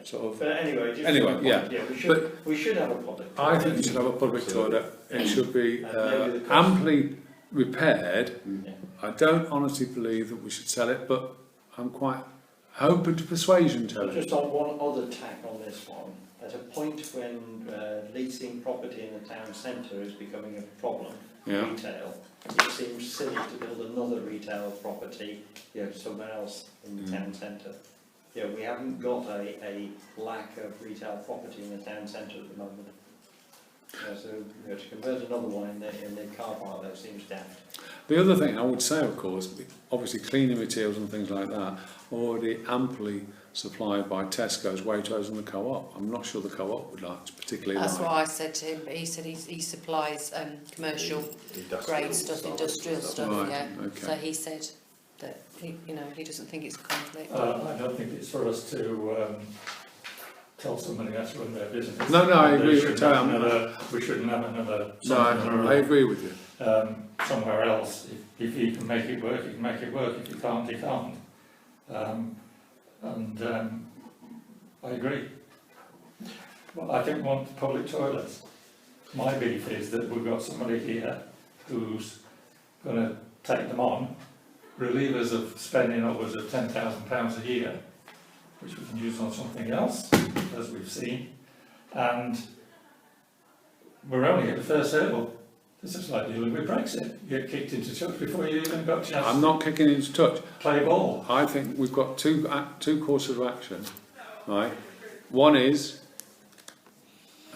sort of. But anyway, just Anyway, for the yeah. point, we should have a public. I think you should have a public toilet. It should be Maybe the cost- amply repaired. Yeah. I don't honestly believe that we should sell it, but I'm quite open to persuasion, Terry. Just on one other tack on this one, at a point when leasing property in the town centre is becoming a problem, Yeah. retail, it seems silly to build another retail property, somewhere else in the town centre. We haven't got a lack of retail property in the town centre at the moment. So to convert another one in the car park, that seems daft. The other thing I would say, of course, obviously cleaning materials and things like that are already amply supplied by Tesco's, Waitrose and the Co-op. I'm not sure the Co-op would like to particularly That's like. what I said to him, but he said he supplies commercial grade stuff, industrial stuff, Right, yeah. okay. So he said that he doesn't think it's a conflict. I don't think it's for us to tell somebody that's run their business. No, I They agree with shouldn't Terry. have another- We shouldn't have another. No, I agree with you. Somewhere else. If he can make it work, he can make it work. If he can't, he can't. I agree. Well, I think we want public toilets. My beef is that we've got somebody here who's going to take them on, relieve us of spending upwards of £10,000 a year, which we can use on something else, as we've seen, and we're only at the first hurdle. This is like dealing with Brexit. You get kicked into touch before you even got a chance I'm not kicking into touch. to play ball. I think we've got two courses of action, right? One is,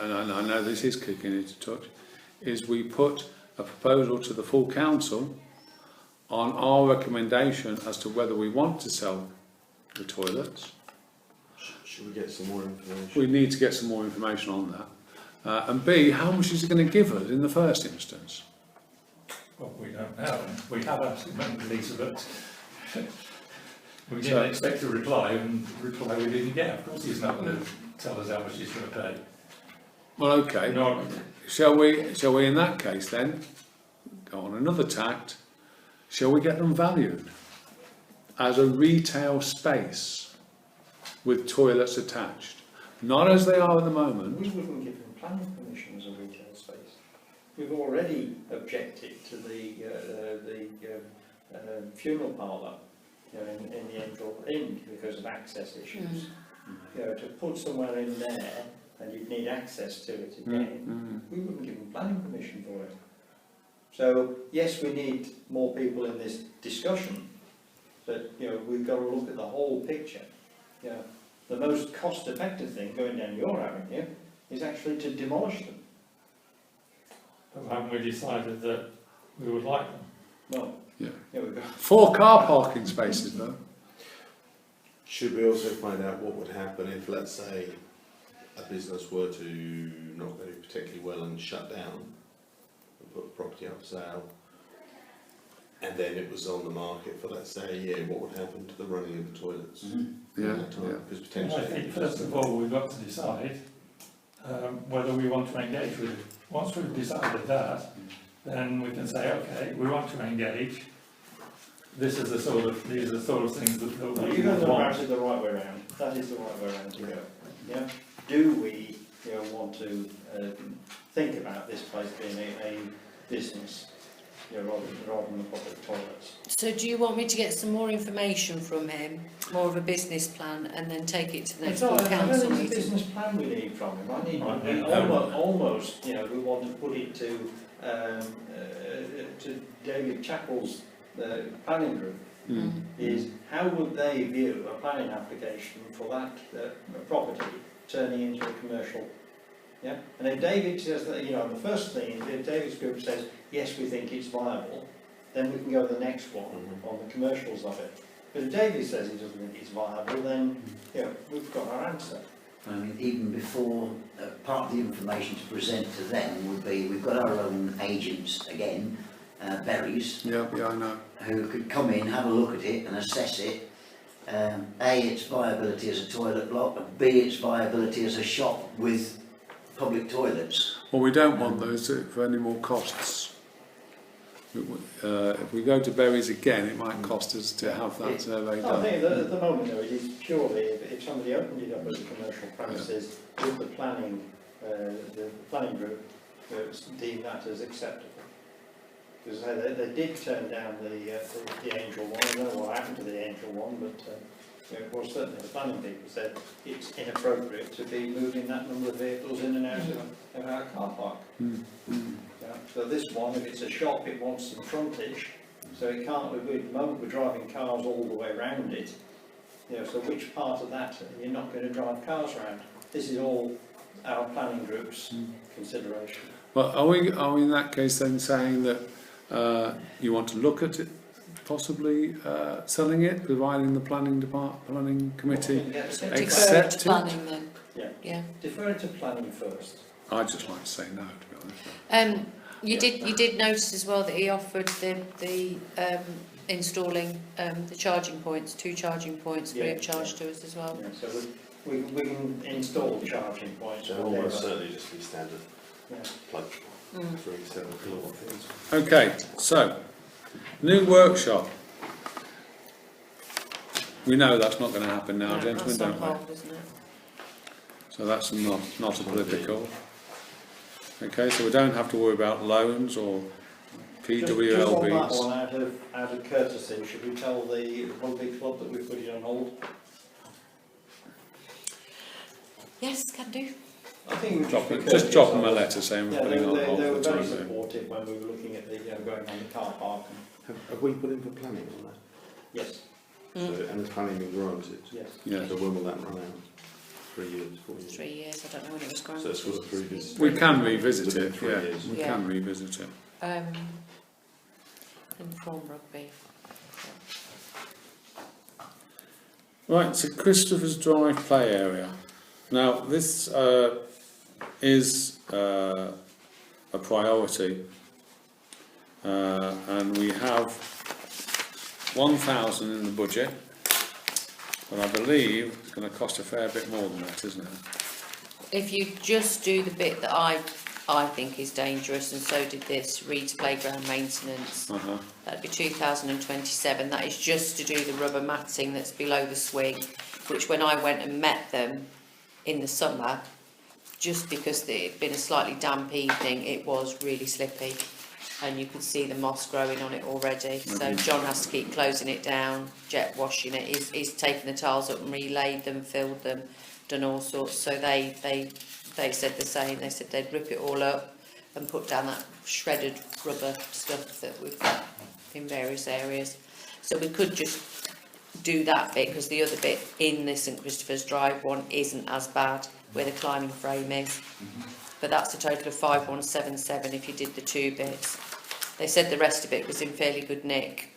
and I know this is kicking into touch, is we put a proposal to the full council on our recommendation as to whether we want to sell the toilets. Should we get some more information? We need to get some more information on that. And B, how much is it going to give us in the first instance? Well, we don't know. We have actually met with Lisa, but we didn't So- expect a reply, and the reply we didn't get. Of course, he's not going to tell us how much he's going to pay. Well, okay. No, Shall we in that case then go on another tact? Shall we get them valued as a retail space with toilets attached? Not as they are at the moment. We wouldn't give them planning permission as a retail space. We've already objected to the funeral parlour, you know, in the Angel Inn because of access issues. You know, to put somewhere in there and you'd need access to it again, we wouldn't give them planning permission for it. So yes, we need more people in this discussion, but you know, we've got to look at the whole picture. You know, the most cost-effective thing going down your avenue is actually to demolish them. but haven't we decided that we would like them? Well, Yeah. here we go. 4 car parking spaces though. Should we also find out what would happen if, let's say, a business were to not go particularly well and shut down and put property up for sale, and then it was on the market for, let's say, a year, what would happen to the running of the toilets? Yeah, at that time? yeah. Because I potentially. think first of all we've got to decide whether we want to engage with it. Once we've decided that, then we can say, okay, we want to engage. These are the sort of things that Well, we you're going to want. approach it the right way around. That is the right way around to go. Yeah. Do we, you know, want to think about this place being a business, you know, rather than the public toilets? So do you want me to get some more information from him, more of a business plan, and then take it to the next I full don't council think it's a meeting? business plan we need from him. I need Right, we yeah. almost, you know, we want to put it to David Chappell's planning group. Is how would they view a planning application for that property turning into a commercial? Yeah, and if David says that, you know, the first thing, if David's group says yes, we think it's viable, then we can go to the next one on the commercials of it. But if David says he doesn't think it's viable, then you know, we've got our answer. I mean, even before, part of the information to present to them would be, we've got our own agents again, Berries, Yeah, I know. who could come in, have a look at it and assess it. A, its viability as a toilet block, and B, its viability as a shop with public toilets. Well, we don't want those for any more costs. If we go to Berries again, it might cost us to have that survey I done. think that at the moment though, it is purely, if somebody opened it up as a commercial premises with the planning group, deem that as acceptable. Because they did turn down the Angel one. I don't know what happened to the Angel one, but you know, well, certainly the planning people said it's inappropriate to be moving that number of vehicles in and out of our car park. Yeah. So this one, if it's a shop, it wants some frontage, so it can't. At the moment, we're driving cars all the way around it. You know, so which part of that you're not going to drive cars around? This is all our planning group's consideration. Well, are we in that case then saying that you want to look at it, possibly selling it, providing the planning committee Defer accept to it? planning then. Yeah. Yeah. Defer it to planning first. I'd just like to say no, to be honest. You did notice as well that he offered the installing the charging points, 2 charging points free of charge to us as well. Yeah, so we can install charging points. So whatever. almost certainly just be standard Yeah. plug 3.7 kilowatt things. Okay, so new workshop. We know that's not going to happen now, No, gentlemen, that's on don't we? hold, isn't it? So that's not a political. Okay, so we don't have to worry about loans or Just on that PWLBs. one, out of courtesy, should we tell the rugby club that we put it on hold? Yes, can do. I think we Just drop them a letter saying we're Yeah, putting on hold they for were the very time being. supportive when we were looking at the going on the car park. And, Have we put in for planning on that? yes, So, and the planning been granted? yes. Yeah. So when will that run out? 3 years, 4 years? 3 years, I don't know when it was So granted. it's was previous. We can revisit Within it, 3 yeah, years. we Yeah. can revisit it. And prawn rugby. Right, so Christopher's Drive play area. Now, this is a priority, and we have 1,000 in the budget, but I believe it's going to cost a fair bit more than that, isn't it? If you just do the bit that I think is dangerous, and so did this, Reed's Playground Maintenance, that'd be 2,027. That is just to do the rubber matting that's below the swing, which when I went and met them in the summer, just because it had been a slightly damp evening, it was really slippy, and you could see the moss growing on it already. So John has to keep closing it down, jet washing it. He's taken the tiles up and relaid them, filled them, done all sorts. So they said the same. They said they'd rip it all up and put down that shredded rubber stuff that we've got in various areas. So we could just do that bit, because the other bit in the St Christopher's Drive one isn't as bad, where the climbing frame is. But that's a total of 5,177 if you did the two bits. They said the rest of it was in fairly good nick.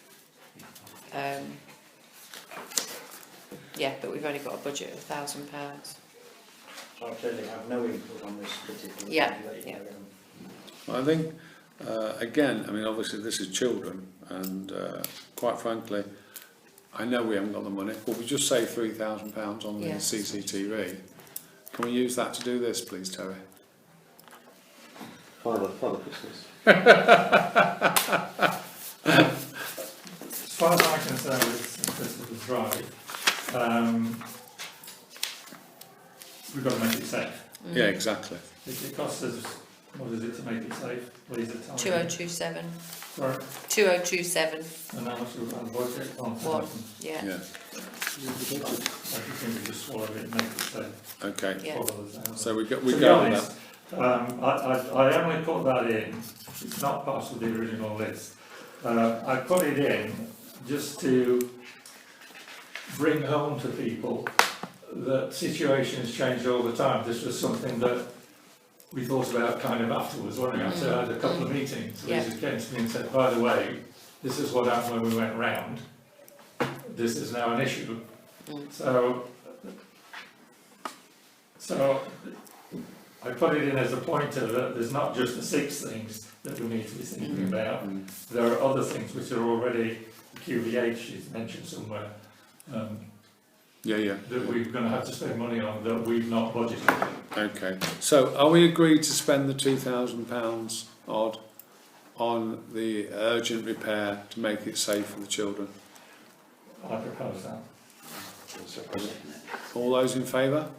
Yeah, but we've only got a budget of £1,000. So I clearly have no input on this particular. Yeah, thing. yeah. I think, again, I mean, obviously this is children, and quite frankly, I know we haven't got the money, but we just saved £3,000 on the Yes. CCTV. Can we use that to do this, please, Terry? Father Christmas. As far as I can say with St Christopher's Drive, we've got to make it safe. Yeah, exactly. It costs us, what is it to make it safe? Please tell me. 2027. Sorry, 2027. and how much we've got on the budget? What? Yeah. Yeah. I think we just swallow it and make it safe. Okay. Yeah. Follow the sound. So we To go be with honest, that. I only put that in, it's not part of the original list. I put it in just to bring home to people that situations change all the time. This was something that we thought about kind of afterwards, wasn't it? After I had a couple of meetings, Yeah. Lisa came to me and said, by the way, this is what happened when we went round. This is now an issue. So I put it in as a pointer that there's not just the 6 things that we need to be thinking about. There are other things which are already, QVH is mentioned somewhere, Yeah. that we're going to have to spend money on that we've not budgeted. Okay. So are we agreed to spend the £2,000 odd on the urgent repair to make it safe for the children? I propose that. All those in favour?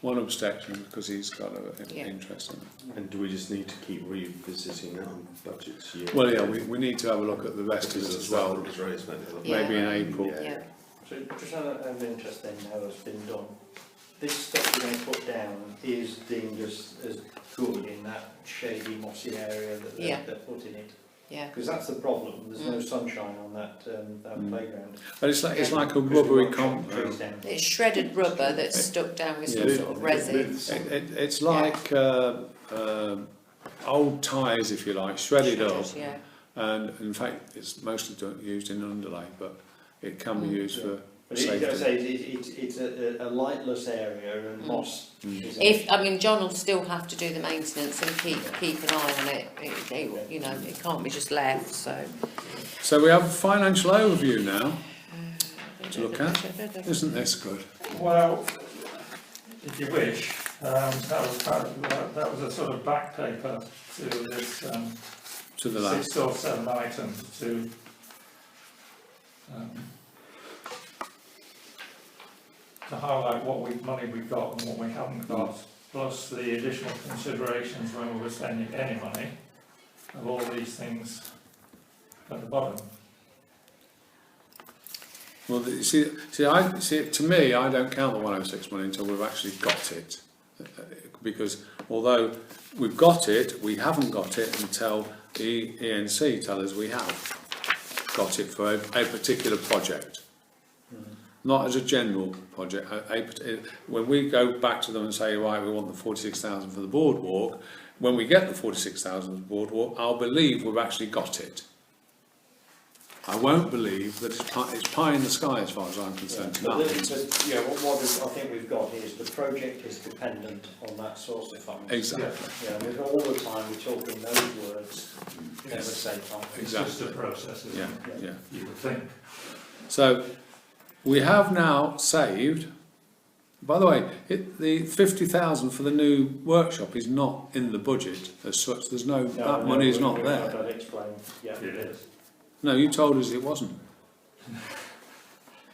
One abstention because he's got an Yeah. interest in it. And do we just need to keep revisiting that on budgets year? Well, yeah, we need to have a look at the rest of it as well. Was raised, maybe. Yeah. Maybe in April. Yeah. So just out of interest in how it's been done, this stuff you're going to put down is deemed as good in that shady, mossy area that Yeah. they're putting it. Yeah. Because that's the problem, there's no sunshine on that playground. But it's like a Because they rubbery won't chop trees compound. down. It's shredded rubber that's stuck down with some Yeah. sort of resin. It's like old tyres, if you like, shredded up. Yeah. And in fact, it's mostly used in underlay, but it can be used for But it, as I safety. say, it's a lightless area and moss. is John will still have to do the maintenance and keep an eye on it. You know, it can't be just left. So we have a financial overview now to look at. Isn't this good? Well, if you wish, that was a sort of back paper to this To the last. 6 or 7 items to highlight what money we've got and what we haven't got, plus the additional considerations when we were spending any money of all these things at the bottom. Well, to me, I don't count the 106 money until we've actually got it, because although we've got it, we haven't got it until the ENC tell us we have got it for a particular project. Not as a general project. When we go back to them and say, right, we want the 46,000 for the boardwalk, when we get the 46,000 boardwalk, I'll believe we've actually got it. I won't believe that it's pie in the sky as far as I'm concerned But tonight. what I think we've got is the project is dependent on that source of funds. Exactly. Yeah, we've all the time we're talking those words, never say time. It's just a process, isn't Yeah, it? yeah. You would think. So we have now saved. By the way, the 50,000 for the new workshop is not in the budget as such. There's that money is not there. I've explained, yeah, It is. No, you told us it wasn't.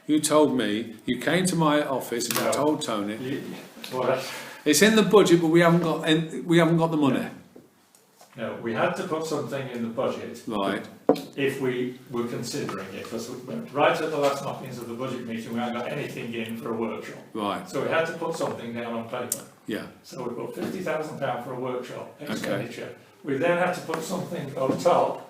You told me, you came to my office and you No. told Tony, Well, it's in the budget, but we haven't got the money. no, we had to put something in the budget Right, if we were considering it, because right at the last knockings of the budget meeting, we hadn't got anything in for a workshop. right, So we had to put something down on paper. yeah, So we put £50,000 for a workshop expenditure. We then had to put something on top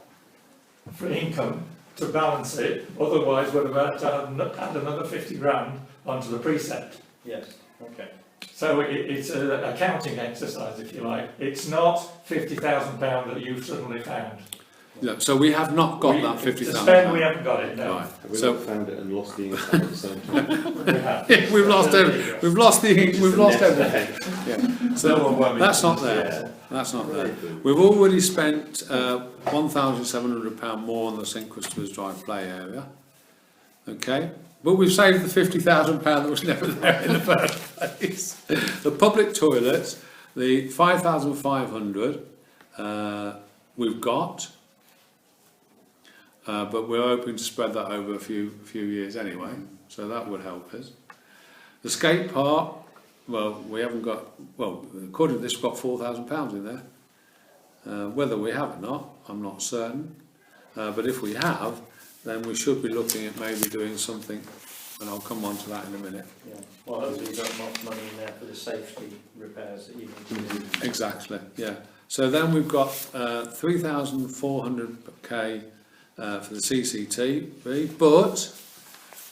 for income to balance it, otherwise we'd have had to add another 50 grand onto the precept. yes, okay. So it's an accounting exercise, if you like. It's not £50,000 that you've suddenly found. yeah. So we have not got that To 50,000. spend, we haven't got it, no. Right. Have we So not found it and lost the income at the same time? We have. we've lost everything. We've lost everything. Net. Yeah. No So one won't be- that's not there. Yeah. That's not there. We've already spent £1,700 more on the St Christopher's Drive play area. Okay, but we've saved the £50,000 that was never there in the first place. The public toilets, the 5,500 we've got, but we're hoping to spread that over a few years anyway, so that would help us. The skate park, well, we haven't got, well, according to this, we've got £4,000 in there. Whether we have or not, I'm not certain. But if we have, then we should be looking at maybe doing something, and I'll come on to that in a minit. Yeah. Well, hopefully you've got enough money in there for the safety repairs that you need to do. Exactly, yeah. So then we've got 3,400k for the CCTV, but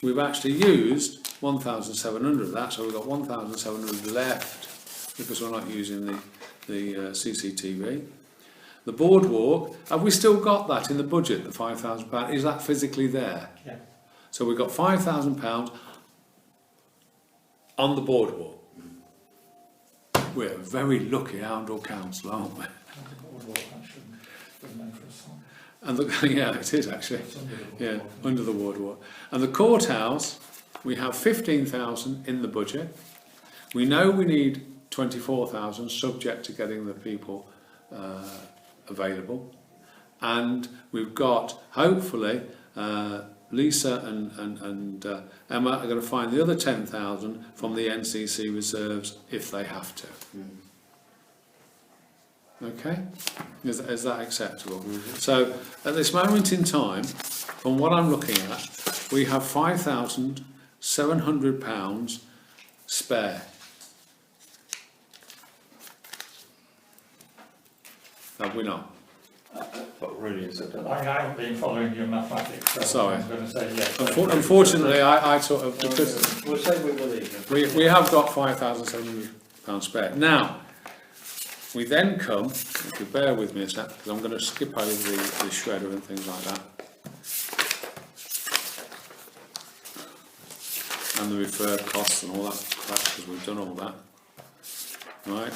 we've actually used 1,700 of that, so we've got 1,700 left because we're not using the CCTV. The boardwalk, have we still got that in the budget, the £5,000? Is that physically there? Yeah. So we've got £5,000 on the boardwalk. We're very lucky, Houndle Council, aren't we? And yeah, it is actually. Yeah, under the boardwalk. And the courthouse, we have 15,000 in the budget. We know we need 24,000, subject to getting the people available. And we've got, hopefully, Lisa and Emma are going to find the other 10,000 from the NCC reserves if they have to. Okay? Is that acceptable? Mm-hmm. So, at this moment in time, from what I'm looking at, we have £5,700 spare. Have we not? But we're only in September. I haven't been following your mathematics, so Sorry. I'm going to say yes. Unfortunately, I sort of, because We'll say we believe you. we have got £5,700 spare. Now, we then come, if you bear with me a sec, because I'm going to skip over the shredder and things like that. And the referred costs and all that crap, because we've done all that. Right?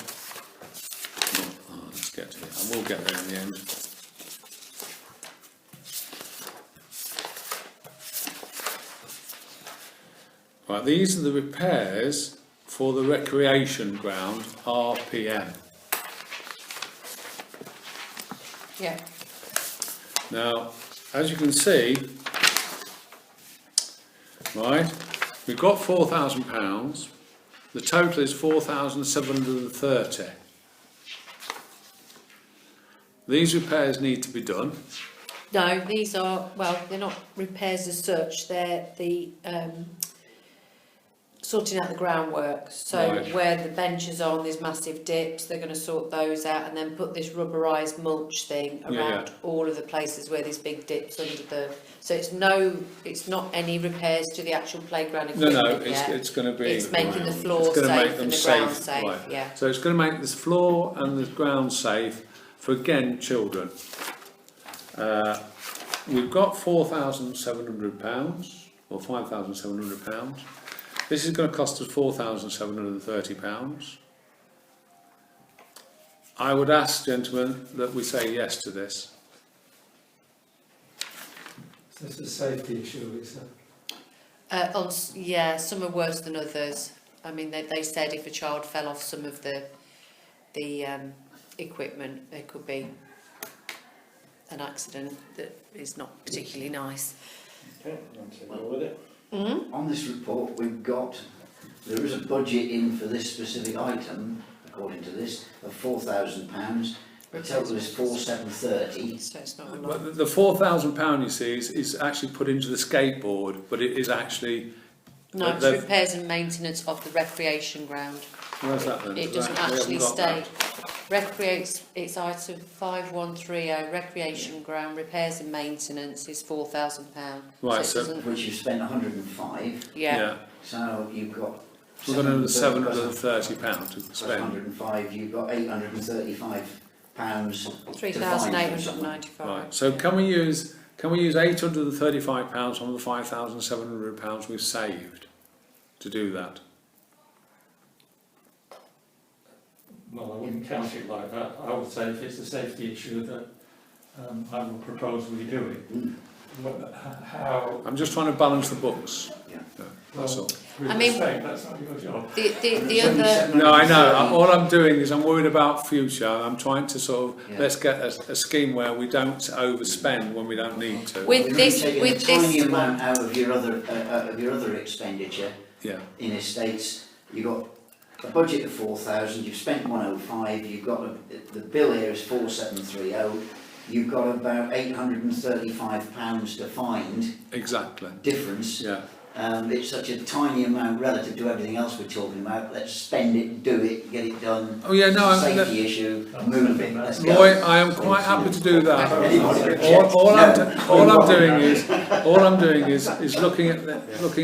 Oh, let's get to it. I will get there in the end. Right, these are the repairs for the recreation ground, RPM. Yeah. Now, as you can see, right, we've got £4,000. The total is 4,730. These repairs need to be done. No, these are, well, they're not repairs as such, they're the sorting out the groundwork. So Right. where the benches are on these massive dips, they're going to sort those out and then put this rubberised mulch thing Yeah, around all of the places where there's big dips under the. So it's not any repairs to the actual playground No, equipment no, yet. it's going to be. It's making the floor It's gonna make safe them and the ground safe, safe. right. Yeah. So it's going to make this floor and the ground safe for, again, children. We've got £4,700 or £5,700. This is going to cost us £4,730. I would ask, gentlemen, that we say yes to this. So it's a safety issue, Lisa. Some are worse than others. I mean, they said if a child fell off some of the equipment, there could be an accident that is not particularly nice. Okay, that's it. All with it. Mm-hmm. On this report, there is a budget in for this specific item, according to this, of £4,000. The total is 4,730. So it's not a lot. But the £4,000, you see, is actually put into the skateboard, but it is actually. No, it's they've- repairs and maintenance of the recreation ground. Where's that then? It doesn't We haven't actually got stay. that. It's item 5130, recreation ground repairs and maintenance is £4,000. Right, it so- doesn't- Which you've spent 105, yeah. so you've got... We've got another £730 £730 to plus spend. 105, you've got £835 £3,895. Right. So can we use £835 from the £5,700 we've saved to do that? Well, I wouldn't count it like that. I would say if it's a safety issue that I will propose we do it. But how? I'm just trying to balance the books. Yeah. That's all. With I mean- respect, that's not your job. The other, No, I know. All I'm doing is I'm worried about future. I'm trying to sort of Yeah. let's get a scheme where we don't overspend when we don't need to. With You're this- taking with a tiny this amount out of your other expenditure Yeah. in estates. You've got a budget of 4,000, you've spent 105, you've got the bill here is 4730, you've got about £835 to find Exactly. difference. Yeah. It's such a tiny amount relative to everything else we're talking about. Let's spend it, do it, get it done. Oh yeah. No. It's a safety issue. Move it. Let's go. Roy, I am quite happy to do that. Anybody object? All I'm doing is No. looking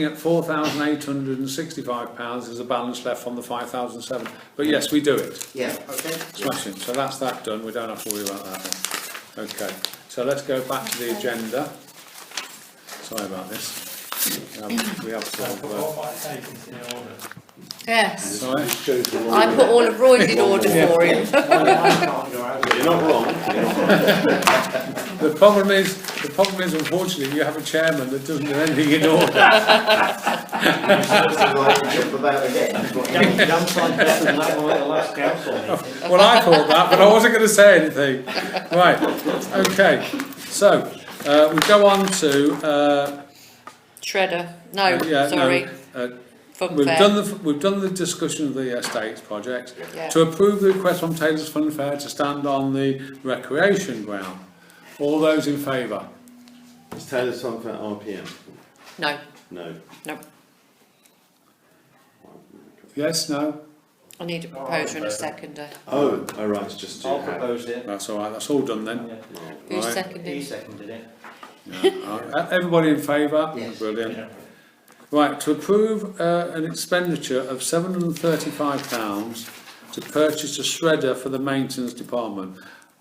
at £4,865 as a balance left from the 5,007. But yes, we do it. Yeah, okay. Smashing. So that's that done. We don't have to worry about that then. Okay. So let's go back to the agenda. Sorry about this. We have So sort put of. all my takings in order. yes, Sorry. I put all of Roy's in order for him. You're not wrong. The problem is, unfortunately, you have a chairman that doesn't do anything in order. You're supposed to like to jump about again. Young side better than that one at the last council meeting. Well, I thought that, but I wasn't going to say anything. Right. Okay. So we go on to. Shredder. No, Yeah, sorry. No, Fun we've fair. done the discussion of the estates project. Yeah. To approve the request from Taylor's Fun Fair to stand on the recreation ground. All those in favour? Is Taylor's Fun Fair RPM? No. No. Yes, no? I need a proposer and a seconder. Oh, right, it's just to I'll have. propose it. That's all right, that's all done then. Yeah. Who's Right. He seconded? seconded it. Yeah, all right. Everybody in favour? Yes. Brilliant. Yeah. Right, to approve an expenditure of £735 to purchase a shredder for the maintenance department.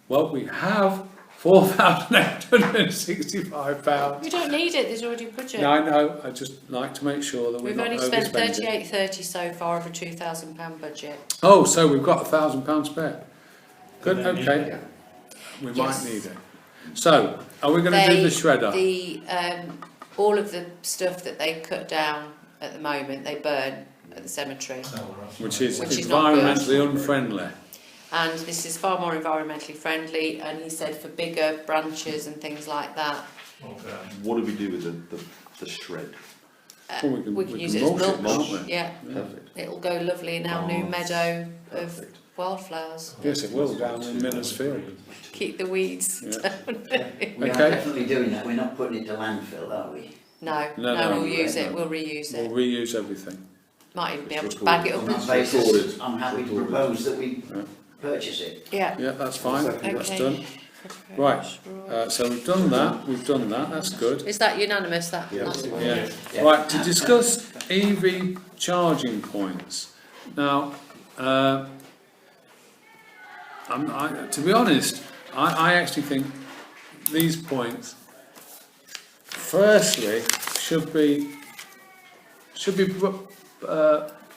Well, we have £4,865. We don't need it, there's already a budget. No, I know, I just like to make sure that we're We've not only spent overspending. £38.30 so far of a £2,000 budget. Oh, so we've got £1,000 spare. Good, We don't need okay. it. We Yes. might need it. So, are we going to do the shredder? All of the stuff that they cut down at the moment, they burn at the cemetery. No, that's Which right. is Which is not good. environmentally unfriendly. And this is far more environmentally friendly, and he said for bigger branches and things like that, Okay. What do we do with the shred? Well, we can use it as mulch it, mulch. can't we? Yeah, Perfect. it'll go lovely in our new Oh, meadow of Perfect. wildflowers. Yes, it will, down in Miller's Field. Keep the weeds Yeah. down. We are Okay. definitely doing that. We're not putting it to landfill, are we? No, No, no, no, we'll use no. it, we'll reuse We'll it. reuse everything. Might even be able to Record. bag it up On and... that basis, Recorded. I'm happy to Recorded. propose that we Yeah. purchase it. Yeah, Yeah, that's fine, Okay. that's done. Right, so we've done that, that's good. Is that unanimous, that? Yeah. That's one? Yeah. Yeah. Right, to discuss EV charging points. Now, to be honest, I actually think these points, firstly, should be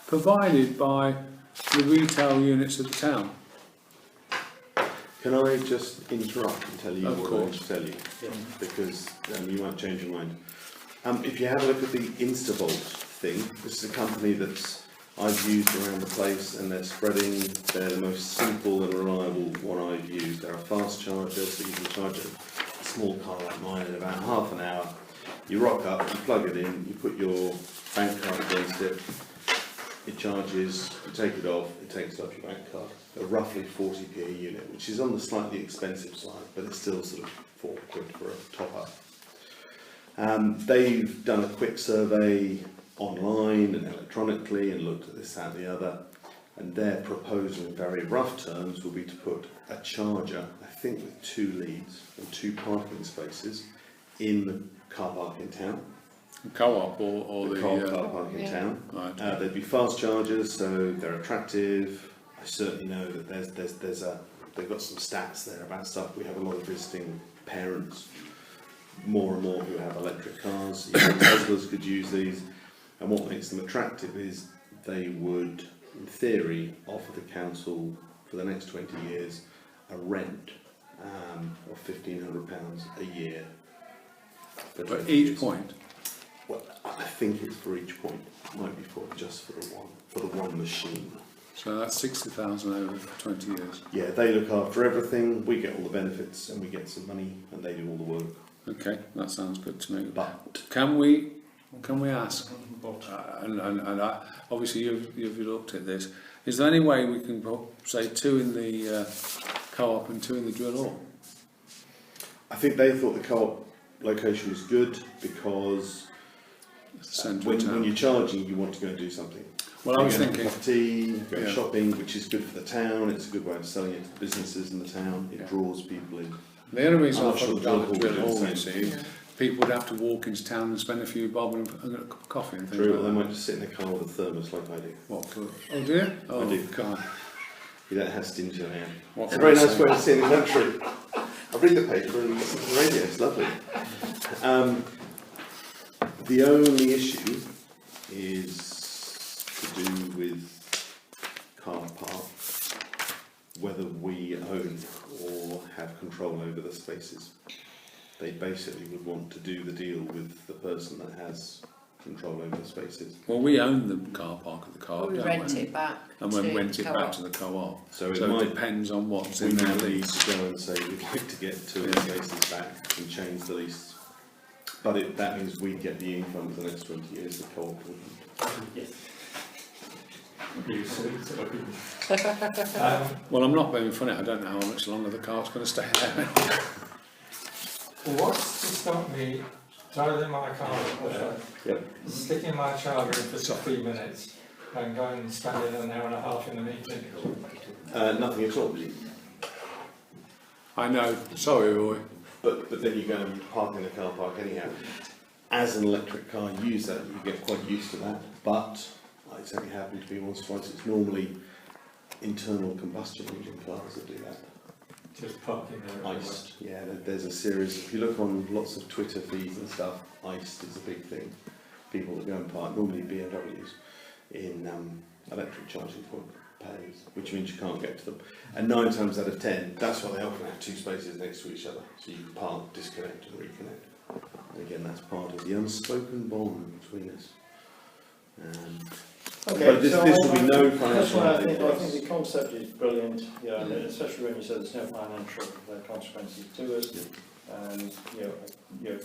provided by the retail units of the town. Can I just interrupt and tell you Of what I want course. to tell you? Because you might change your mind. If you have a look at the Instavolt thing, this is a company that I've used around the place, and they're the most simple and reliable one I've used. They're a fast charger, so you can charge a small car like mine in about half an hour. You rock up, you plug it in, you put your bank card against it, it charges, you take it off, it takes off your bank card. They're roughly 40p a unit, which is on the slightly expensive side, but it's still sort of £4 for a top up. They've done a quick survey online and electronically and looked at this, that and the other, and their proposal in very rough terms will be to put a charger, I think with 2 leads and 2 parking spaces in the car park in town. Co-op or the... car park in yeah. town. Right. There'd be fast chargers, so they're attractive. I certainly know that they've got some stats there about stuff. We have a lot of visiting parents, more and more, who have electric cars. Even Teslas could use these, and what makes them attractive is they would, in theory, offer the council for the next 20 years a rent of £1,500 a year. For But 20 each years. point, Well, I think it's for each point. It might be just for the one machine. so that's 60,000 over 20 years. Yeah, they look after everything. We get all the benefits, and we get some money, and they do all the work. Okay, that sounds good to me. But Can we ask, and obviously you've looked at this, is there any way we can put, say, 2 in the co-op and 2 in the drill hall? I think they thought the co-op location was good because It's the centre when of town. you're charging, you want to go and do something. Well, I was You're going thinking, to have tea, go Yeah. shopping, which is good for the town. It's a good way of selling it to businesses in the town. It Yeah. draws people in. the only reason I'm I not put sure it down the the drill drill hall hall, you would do the see, same. people would have to walk into town and spend a few bob and a cup of coffee and things True, like they that. might just sit in a car with a thermos like I do. What, good. Oh dear? Oh, do. God. You don't have stingy on hand. What's It's a very that nice say? way to see the country. I read the paper and listen to the radio, it's lovely. The only issue is to do with car parks, whether we own or have control over the spaces. They basically would want to do the deal with the person that has control over the spaces. Well, we own the car park at the co-op, We don't rent we? it back And to we rent it co-op. back to the co-op. So it So it might, depends on what's we in their might need lease. to go and say we'd like to get 2 of the spaces back and change the lease. But that means we get the income for the next 20 years, the co-op wouldn't. Yes. You see, Well, I'm not being funny, I don't know how much longer the car's going to stay there. what's to stop me driving my car up there, Yep. sticking my charger in for 3 minutes, and going and spending an hour and a half in a meeting? Nothing at all. I know, sorry Roy. But then you go and park in a car park anyhow. As an electric car user, you get quite used to that. But it's only happened to be once or twice. It's normally internal combustion engine cars that do that. Just parking there. Iced, yeah. There's a series. If you look on lots of Twitter feeds and stuff, iced is a big thing. People that go and park, normally BMWs, in electric charging point pays, which means you can't get to them. And 9 times out of 10, that's why they often have 2 spaces next to each other, so you can park, disconnect, and reconnect. And again, that's part of the unspoken bond between us. But this will be no financial I outlay think, for I us. think the concept is brilliant, yeah, and especially when you said there's no financial consequences to us. And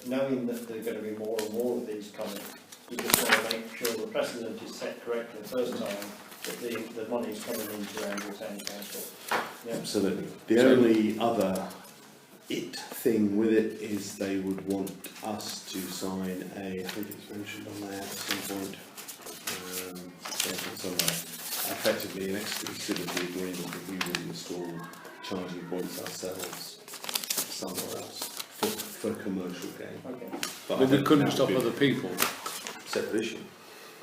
knowing that there are going to be more and more of these coming, you just want to make sure the precedent is set correctly the first time, that the money's coming into Angle Town Council. Yeah. Absolutely. The only other thing with it is they would want us to sign I think it's mentioned on there at some point. So careful somewhere, effectively an exclusivity agreement that we will install charging points ourselves somewhere else for commercial gain. Okay. But we I don't couldn't think that stop would be other people. a separate issue.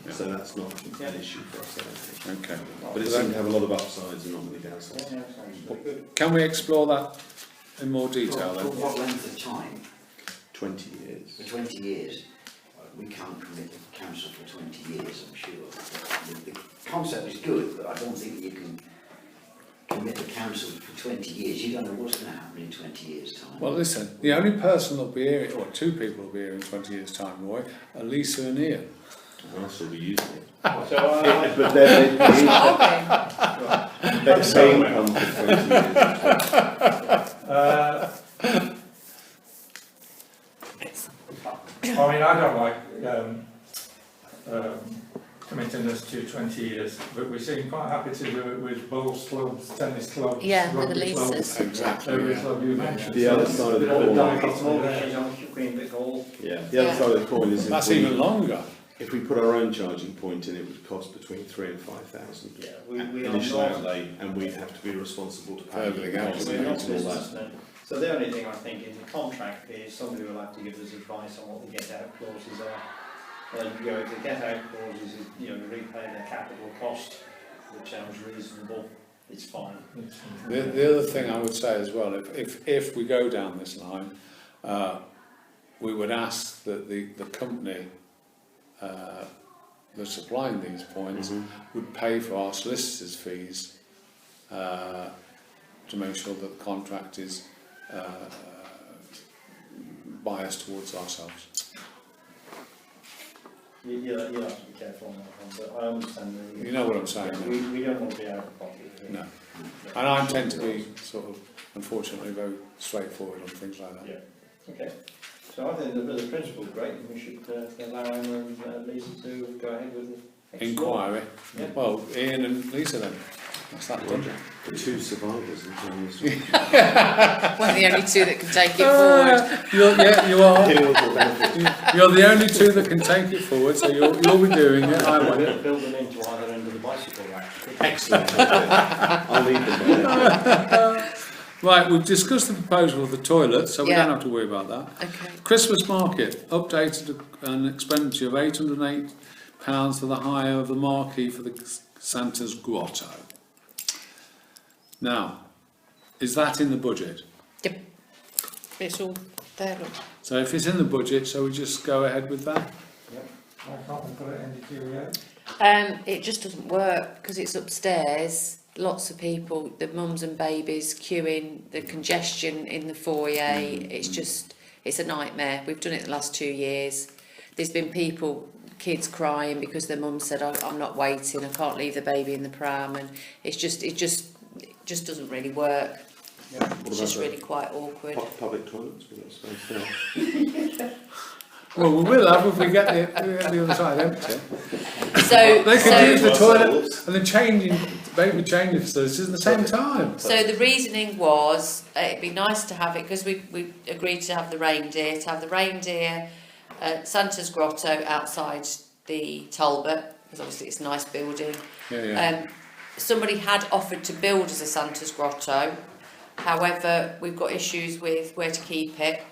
Yeah. So that's not an issue for us, I don't think. Okay. But it seems to have a lot of upsides and not many downsides. Yeah, sounds very good. Can we explore that in more detail For then? what length of time? 20 years. For 20 years? We can't commit the council for 20 years, I'm sure. The concept is good, but I don't think you can commit the council for 20 years. You don't know what's going to happen in 20 years' time. Well, listen, the only person that'll be here, or two people will be here in 20 years' time, Roy, are Lisa and Ian. And I'll still be using it. So, But then right. they say come for 20 years. I mean, I don't like committing us to 20 years, but we seem quite happy to do it with bowls clubs, tennis clubs, Yeah, with the rugby clubs. leases. Exactly. Every Yeah. club you mentioned. The other side of the Bit coin. dichotomy there. She's on Queen Vic Hall. Yeah, the other Yeah. side of the coin is That's even longer. if we put our own charging point in, it would cost between 3,000 and 5,000 Yeah, we are initial not, outlay, and we'd have to be responsible to For pay everything else, the we're not costs and all that. businessmen. So the only thing I think in the contract is somebody will have to give us advice on what the get out clauses are. And you know, if the get out clauses is, you know, repay their capital cost, which sounds reasonable, it's fine. The other thing I would say as well, if we go down this line, we would ask that the company that's supplying these points would pay for our solicitors' fees to make sure that the contract is biased towards ourselves. You'll have to be careful on that one, but I understand the... You know what I'm saying, Yeah, don't we don't want to be out of pocket here. No. And I tend to be sort of, unfortunately, very straightforward on things like that. Yeah, okay. So I think the principle's great, and we should allow Emma and Lisa to go ahead with the Inquiry. Yeah. Well, Ian and Lisa then. That's that done. The two survivors in Chinese. We're the only two that can take it forward. You are. Deal with the benefits. You're the only two that can take it forward, so you'll be doing it. I won't. We'll build them into either end of the bicycle rack. Excellent. I'll leave them there. Right, we've discussed the proposal of the toilet, so we Yeah. don't have to worry about that. Okay. Christmas market, updated an expenditure of £808 for the hire of the marquee for the Santa's Grotto. Now, is that in the budget? Yep. It's all there, look. So if it's in the budget, so we just go ahead with that? I can't put it in the queue yet. It just doesn't work because it's upstairs. Lots of people, the mums and babies queuing, the congestion in the foyer. It's just, it's a nightmare. We've done it the last 2 years. There's been people, kids crying because their mum said, I'm not waiting, I can't leave the baby in the pram, and it just doesn't really work. What It's just about really quite awkward. the public toilets? We've got space there. Well, we will have if we get the other side empty. So, They could use so, the toilet and the baby changing facilities at the same time. so the reasoning was it'd be nice to have it because we agreed to have the reindeer at Santa's Grotto outside the Talbot, because obviously it's a nice building. Yeah. Somebody had offered to build us a Santa's Grotto, however we've got issues with where to keep it,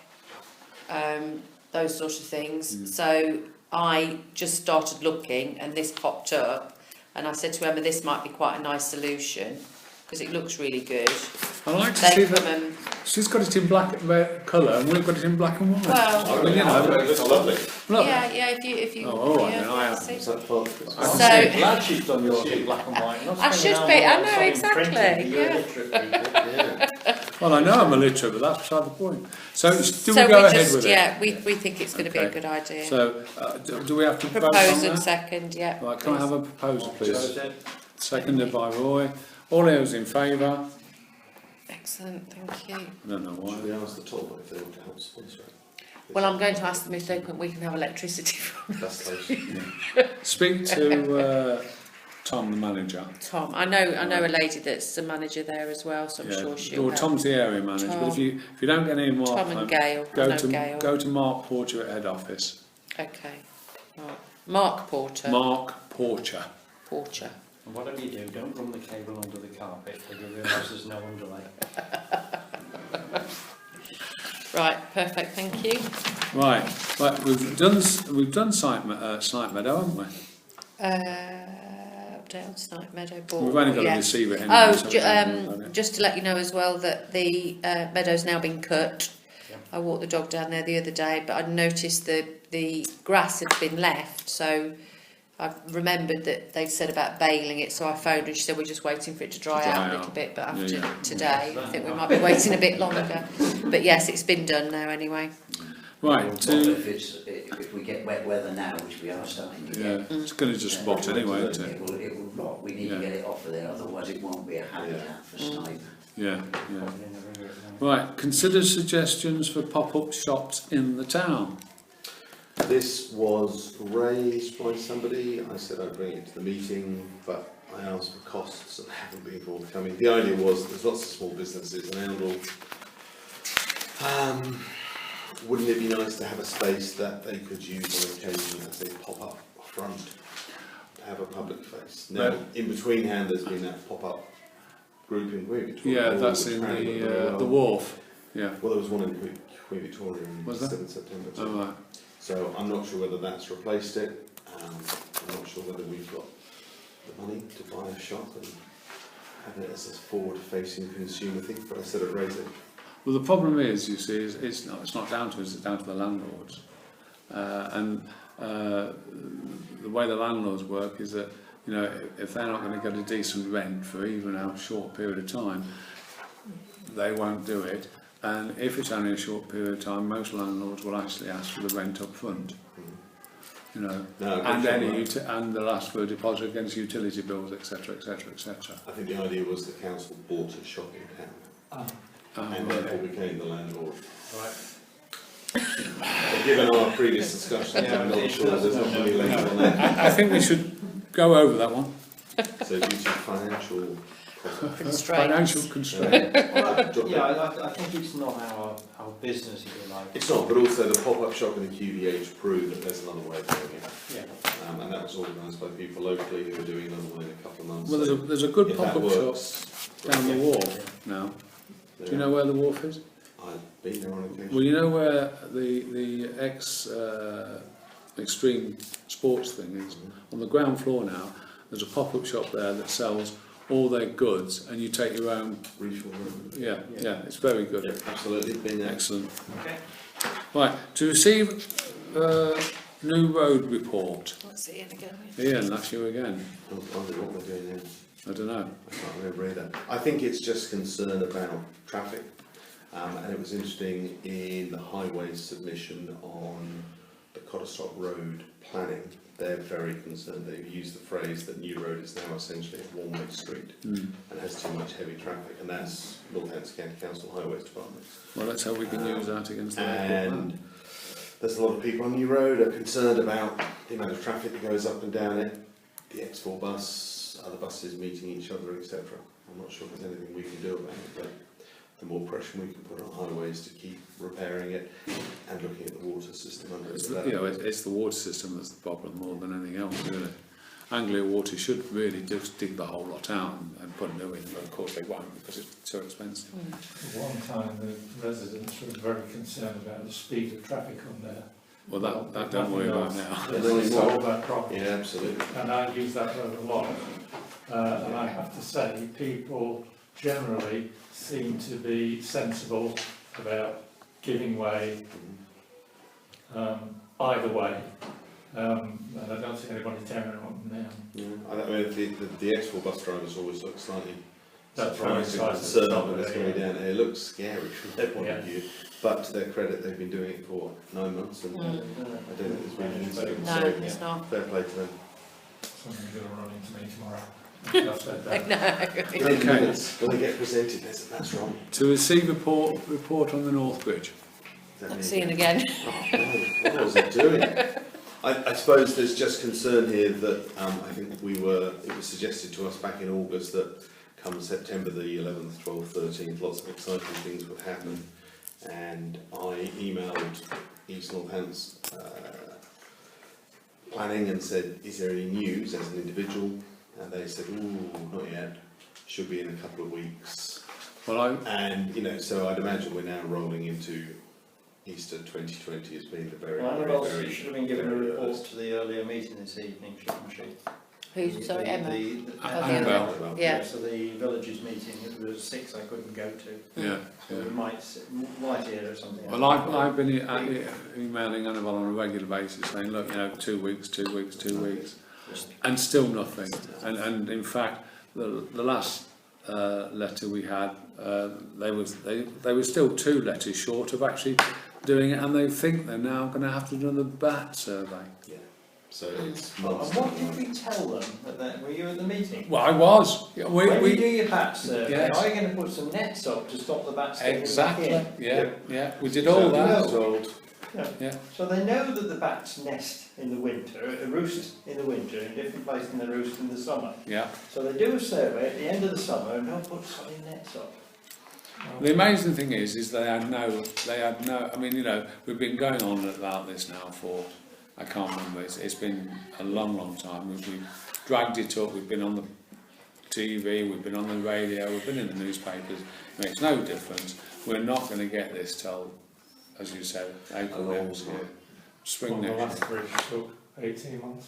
those sort of things. So I just started looking and this popped up, and I said to Emma, this might be quite a nice solution because it looks really good. I like to see They come that and, she's got it in black colour and we've got it in black and white. well, you know, It's lovely. look. yeah, if you, Oh, all right, yeah, then I yeah, am. see. Is that part of it? So- Glad she's done yours in black and white. Not I spending should our be, I money on know, something exactly, printed for you yeah. illiterate people. Yeah. Well, I know I'm illiterate, but that's beside the point. So do So we go we ahead just, with it? yeah, we think it's going to be a Okay. good idea. So do we have to vote on Propose and that? second, yeah. Right, can I please. have a proposal, please? Joseph? Seconded by Roy. All those in favour? Excellent, thank you. I don't know Should we why. ask the Talbot if they want to help sponsor it? Well, I'm going to ask them if we can have electricity from That's close. Speak to Tom, the manager. Tom. I know a lady that's a manager there as well, so I'm sure she'll Well, help. Tom's the area manager, but if you don't get any more, Tom and Gail. Gail. go to Mark Porcher at head office. Okay. Right. Mark Porter. Mark Porcher. Porcher. And whatever you do, don't run the cable under the carpet, because you realise there's no underlay. Right, perfect, thank you. Right, we've done Site Meadow, haven't we? Update on Snipe Meadow Board. We've only got to yeah. receive it anyway. Oh, so we don't worry about it. just to let you know as well that the meadow's now been cut. Yeah. I walked the dog down there the other day, but I noticed the grass had been left, so I remembered that they'd said about baling it, so I phoned and she said we're just waiting for it to dry out a little bit, but after Yeah. today I think we might be waiting a bit longer. But yes, it's been done now anyway. Right, Well, if we get wet weather now, which we are starting to yeah, get. it's going to just rot anyway, isn't it? It will rot. We need Yeah. to get it off of there, otherwise it won't be a habitat for snipe. Yeah, yeah. Put it in the river, Right, consider suggestions for pop-up shops in the town. This was raised by somebody. I said I'd bring it to the meeting, but I asked for costs and haven't been forthcoming. The idea was there's lots of small businesses in Oundle. Wouldn't it be nice to have a space that they could use on occasion as a pop-up front, to have a public face? Now, But- in between hand, there's been that pop-up group in Queen Victoria. Yeah, Hall, that's which in ran very the well. wharf, yeah. Well, there was one in Queen Victoria on Was there? 7th September. too. Oh, right. So I'm not sure whether that's replaced it. I'm not sure whether we've got the money to buy a shop and have it as a forward-facing consumer thing. But I said I'd raise it. Well, the problem is, you see, it's not down to us, it's down to the landlords. And the way the landlords work is that, you know, if they're not going to get a decent rent for even a short period of time, they won't do it. And if it's only a short period of time, most landlords will actually ask for the rent up front. You know, No, and sure, any right. and they'll ask for a deposit against utility bills, etc., etc., etc. I think the idea was the council bought a shop in town and therefore became the landlord. Right. But given our previous discussions, I'm not sure there's not many later on that. I think we should go over that one. So due to financial Constraints. Financial constraint. Yeah, I think it's not our business, if you like. It's not, but also the pop-up shop in the QDH proved that there's another way of doing it. Yeah. And that was organised by people locally who are doing another one in a couple of months. Well, there's a good If that pop-up shop works, down the wharf now. Do you know where the wharf is? I've been there on occasion. Well, you know where the extreme sports thing is? On the ground floor now, there's a pop-up shop there that sells all their goods, and you take your own. Reachable room. Yeah, yeah, it's very good. Yeah, absolutely, been there. Excellent. Okay. Right, to receive new road report. That's Ian again. Ian, that's you again. I wonder what we're doing now. I don't know. I can't remember either. I think it's just concern about traffic. And it was interesting in the highways submission on the Cotterstock Road planning. They're very concerned. They've used the phrase that New Road is now essentially a one-way street and has too much heavy traffic, and that's Northampton County Council Highways Department. Well, let's hope we can use that against the And there's a lot of people on New Road are concerned about the amount of traffic that goes up and down it, the X4 bus, other buses meeting each other, etc. I'm not sure if there's anything we can do about it, but the more pressure we can put on highways to keep repairing it and looking at the water system under it. It's so the, that- you know, it's the water system that's the problem more than anything else, really. Anglia Water should really just dig the whole lot out and put a new in, but of course they won't because it's so expensive. At one time, the residents were very concerned about the speed of traffic on there. Well, that don't worry about now. They solved that problem. Yeah, absolutely. And I use that road a lot. And I have to say, people generally seem to be sensible about giving way either way. And I don't see anybody tearing on them now. I mean, the X4 bus drivers always look slightly That's surprised very and exciting. concerned when it's going down here. It looks scary from their point of Yeah. view, but to their credit, they've been doing it for 9 months, and I don't think there's been an incident. No, So it's not. fair play to them. Someone's going to run into me tomorrow. I've said that. No. In 10 minutes, when they get presented, that's wrong. To receive a report on the North Bridge. That's Ian again. Oh, no, what was it doing? I suppose there's just concern here that I think it was suggested to us back in August that come September the 11th, 12th, 13th, lots of exciting things would happen. And I emailed East Northants planning and said, is there any news as an individual? and they said, ooh, not yet, should be in a couple of weeks. Well, And, you know, so I'd imagine we're now rolling into Easter 2020 as being the very, Well, Anna very, Rolls very... should have been given a very report earliest. to the earlier meeting this evening, shouldn't she? Who's, sorry, Emma? Annabelle. Yeah. So the villages meeting, it was 6 I couldn't go to. yeah. So we might hear or something. Well, I've been emailing Annabelle on a regular basis saying, look, you know, 2 weeks, 2 weeks, 2 weeks, and still nothing. And in fact, the last letter we had, they were still 2 letters short of actually doing it, and they think they're now going to have to do another bat survey. Yeah. So it's And months. what did we tell them? Were you at the meeting? Well, I was. Yeah, When you do your bat survey, Yes. are you going to put some nets up to stop the bats getting Exactly. back in? Yeah. We did all that. So they know that the bats nest in the winter, roost in the winter, in different places than they roost in the summer. Yeah. So they do a survey at the end of the summer and they'll put solid nets up. The amazing thing is they had no, I mean, you know, we've been going on about this now for, I can't remember, it's been a long time. We've dragged it up, we've been on the TV, we've been on the radio, we've been in the newspapers. It makes no difference. We're not going to get this till, as you said, April next year, spring The next last year. bridge took 18 months.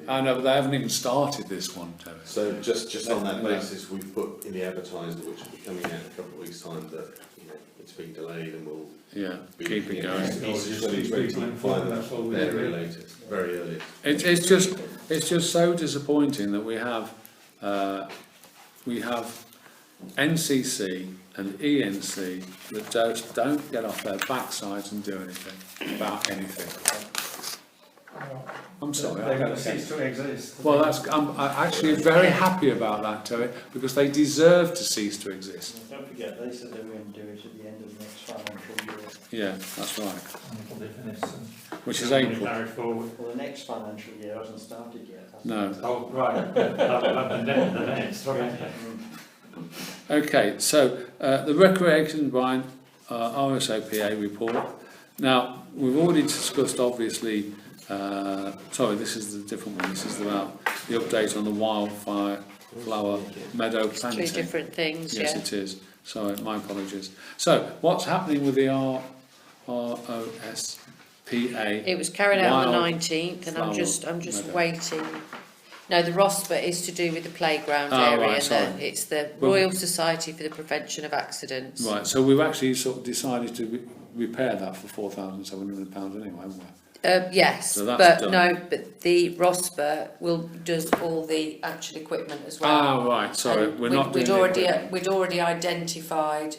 I know, but they haven't even started this one, Terry. So just on that No. basis, we've put in the advertiser, which will be coming out in a couple of weeks' time, that, you know, it's been delayed and will Yeah, be... keep it going. Easter Just 2020, keep people informed, that's all we very do. latest, very earliest. It's just so disappointing that we have NCC and ENC that just don't get off their backsides and do anything about anything. I'm sorry. They're going to cease to exist. Well, I'm actually very happy about that, Terry, because they deserve to cease to exist. And don't forget, they said they were going to do it at the end of the next financial year. Yeah, that's right. And it'll be finished soon. Which is It'll be April. carried forward. Well, the next financial year hasn't started yet, has it? No. Oh, right. The next, right. Okay, so the Recreation Brine RSOPA report. Now, we've already discussed, obviously, sorry, this is the different one. This is about the update on the wildfire flower meadow planting. 3 different things, Yes, yeah. it is. Sorry, my apologies. So, what's happening with the ROSPA? It was carried out on the Wild 19th, and I'm just meadow. waiting. No, the ROSPA is to do with the playground Oh, area. right, sorry. It's the Well- Royal Society for the Prevention of Accidents. Right, so we've actually sort of decided to repair that for £4,700 anyway, haven't we? Yes, So that's but done. no, but the ROSPA does all the actual equipment as well. Ah, right, sorry, And we're not doing we'd the already equipment. we'd already identified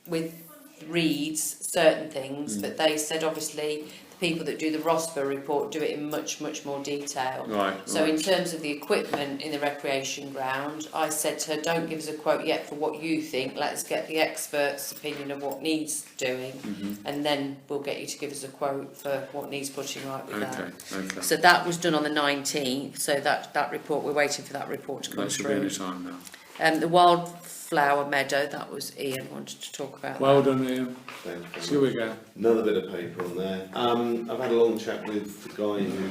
with Reeds certain things, but they said obviously the people that do the ROSPA report do it in much more detail. Right, So right. in terms of the equipment in the recreation ground, I said to her, don't give us a quote yet for what you think, let's get the expert's opinion of what needs doing, and then we'll get you to give us a quote for what needs putting right with that. Okay. So that was done on the 19th, so that report, we're waiting for that report to come That should be any through. time now. The wildflower meadow, that was Ian wanted to talk about. Well that. done, Ian. Thank you very Here much. we go. Another bit of paper on there. I've had a long chat with the guy who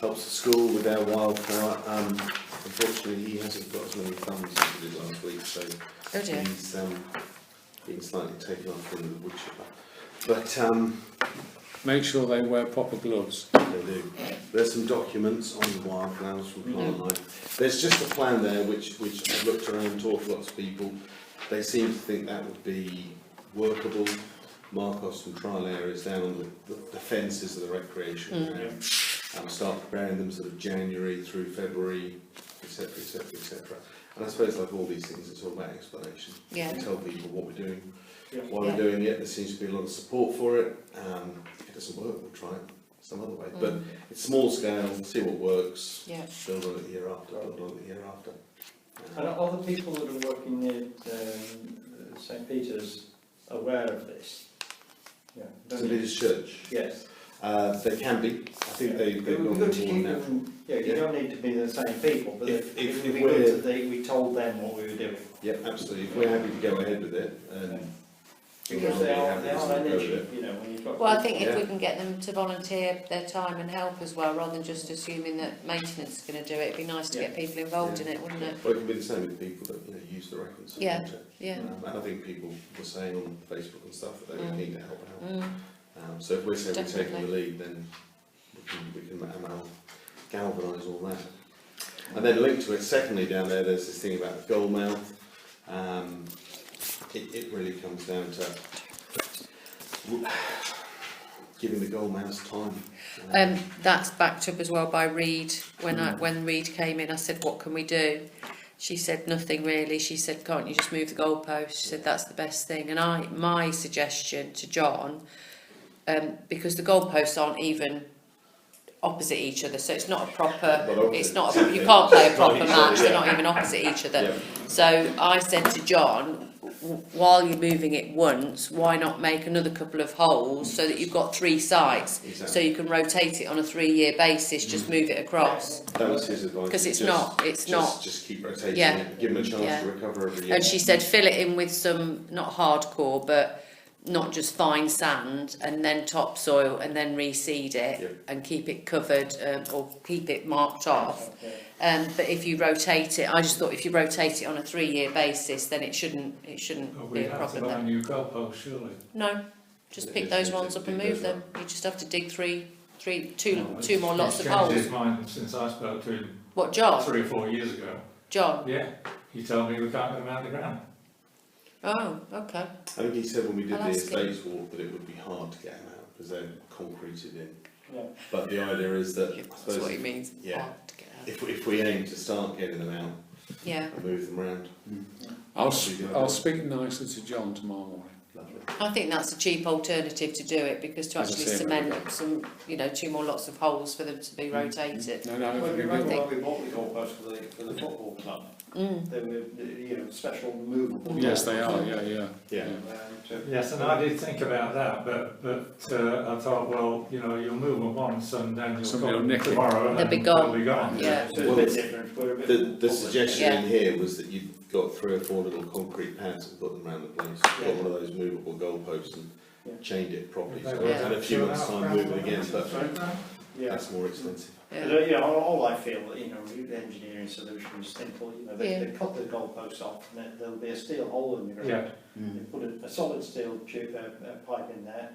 helps the school with their wildflower. Unfortunately, he hasn't got as many funds as he did last week, so Oh dear. he's been slightly taken off in the wood chipper. But Make sure they wear proper gloves. they do. There's some documents on the wildflowers from Plant Life. There's just a plan there which I've looked around and talked to lots of people. They seem to think that would be workable. Mark off some trial areas down on the fences of the recreation ground. Start preparing them sort of January through February, etc, etc, etc. And I suppose like all these things, it's all about explanation. Yeah. We tell people what we're doing, Yeah. why we're doing it. There seems to be a lot of support for it. If it doesn't work, we'll try it some other way. But it's small scale, see what works, Yeah. build on it the year after, build on it the year after. And are the people that are working near St Peter's aware of this? Yeah. St Peter's Church, Yes. they can be. I think they've It would gone be on good to board keep now. them, you Yeah. don't need to be the same people, but If it would be we're- good that we told them what we were doing. Yeah, absolutely. If we're happy to go ahead with it, Because they are an issue, you know, when you've got. Well, I think if Yeah. we can get them to volunteer their time and help as well, rather than just assuming that maintenance is going to do it, it'd be nice to Yeah. get people involved in it, wouldn't it? Well, it can be the same with people that, you know, use the reference. Yeah. Yeah. And I think people were saying on Facebook and stuff that they were Mm. keen to help out. Mm. So if we're saying we're taking Definitely. the lead, then we can galvanise all that. And then linked to it, secondly, down there's this thing about the goal mouth. It really comes down to giving the goal mouths time. That's backed up as well by Reed. When Reed came in, I said, "What can we do?" She said, "Nothing really." She said, "Can't you just move the goalpost?" She said, "That's the best thing." And my suggestion to John, because the goalposts aren't even opposite each other, so it's not a proper. Well, It's not. opposite. You can't play a Not proper each match. other, They're yeah. not even opposite each other. Yeah. So I said to John, while you're moving it once, why not make another couple of holes so that you've got 3 sites, Exactly. so you can rotate it on a 3-year basis, just move it across. That was his advice. Because it's Just- not. Just keep rotating Yeah. it, give them a chance Yeah. to recover every year. And she said fill it in with some, not hardcore, but not just fine sand, and then topsoil, and then reseed it, Yeah. and keep it covered, or keep it marked off. Okay. But if you rotate it, I just thought if you rotate it on a 3-year basis, then it shouldn't But be we a have to problem buy then. new goalposts, surely. No, just pick Just those need to ones up and dig move those them. You just have to dig two Well, more lots he's of changed holes. his mind since I spoke to him What, John? 3 or 4 years ago. John? Yeah, he told me we can't get them out of the ground. Oh, okay. I think he said when we did I'll the ask him. estates walk that it would be hard to get them out because they're concreted in. Yeah. But the idea is that, I That's suppose, what he means. yeah. Hard to get out. if we aim to start getting them out Yeah, and move them around. I'll speak nicely to John tomorrow morning. Lovely. I think that's a cheap alternative to do it, because to As I actually say, cement maybe. some, 2 more lots of holes for them to be rotated. No, Well, no, you no, remember no. when we bought the goalposts for the football club? Mm. They were, special movable. Yes, they are, goalposts. yeah. Yeah. Yes, and I did think about that, but I thought, well, you'll move them once and then you'll Somebody come will nick it. tomorrow and They'll be then gone. they'll be gone. Yeah. So it's a bit different. We're a bit The suggestion Yeah. in here was that you've got 3 or 4 little concrete pads and put them around the place. Got one of those movable goalposts and Yeah. chained it properly. They So were in a few months' time, move it again, but Yeah. that's more expensive. Yeah. All I feel, the engineering solution is simple. Yeah. They cut the goalposts off, and there'll be a steel hole in the ground. Yeah, You put a solid steel tube, pipe in there,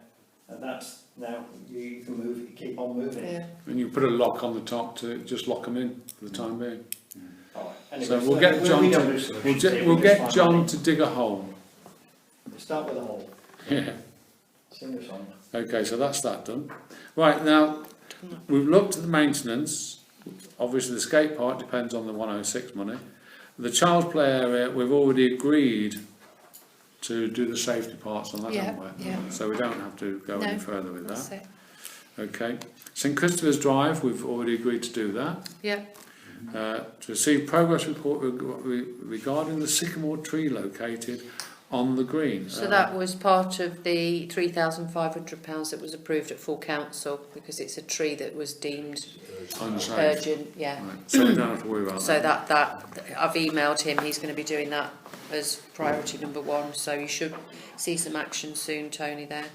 and that's now you can move. You keep on moving. Yeah. And you put a lock on the top to just lock them in for the time being. All right. Anyway, So we'll get John we to, don't do solutions here, we'll we just get find John money. to dig a hole. We start with a hole. Yeah. Sing a song. Okay, so that's that done. Right, now, we've looked at the maintenance. Obviously, the skate park depends on the 106 money. The child's play area, we've already agreed to do the safety parts on that, Yeah, haven't we? yeah. So we don't have to go any No, further with That's that. it. Okay. St Christopher's Drive, we've already agreed to do that. Yeah. To receive progress report regarding the sycamore tree located on the green. So that was part of the £3,500 that was approved at full council, because it's a tree that was deemed Unsafe. urgent. Yeah. Right, so we don't have to worry about So that. that I've emailed him. He's going to be doing that as priority number 1. So you should see some action soon, Tony. There.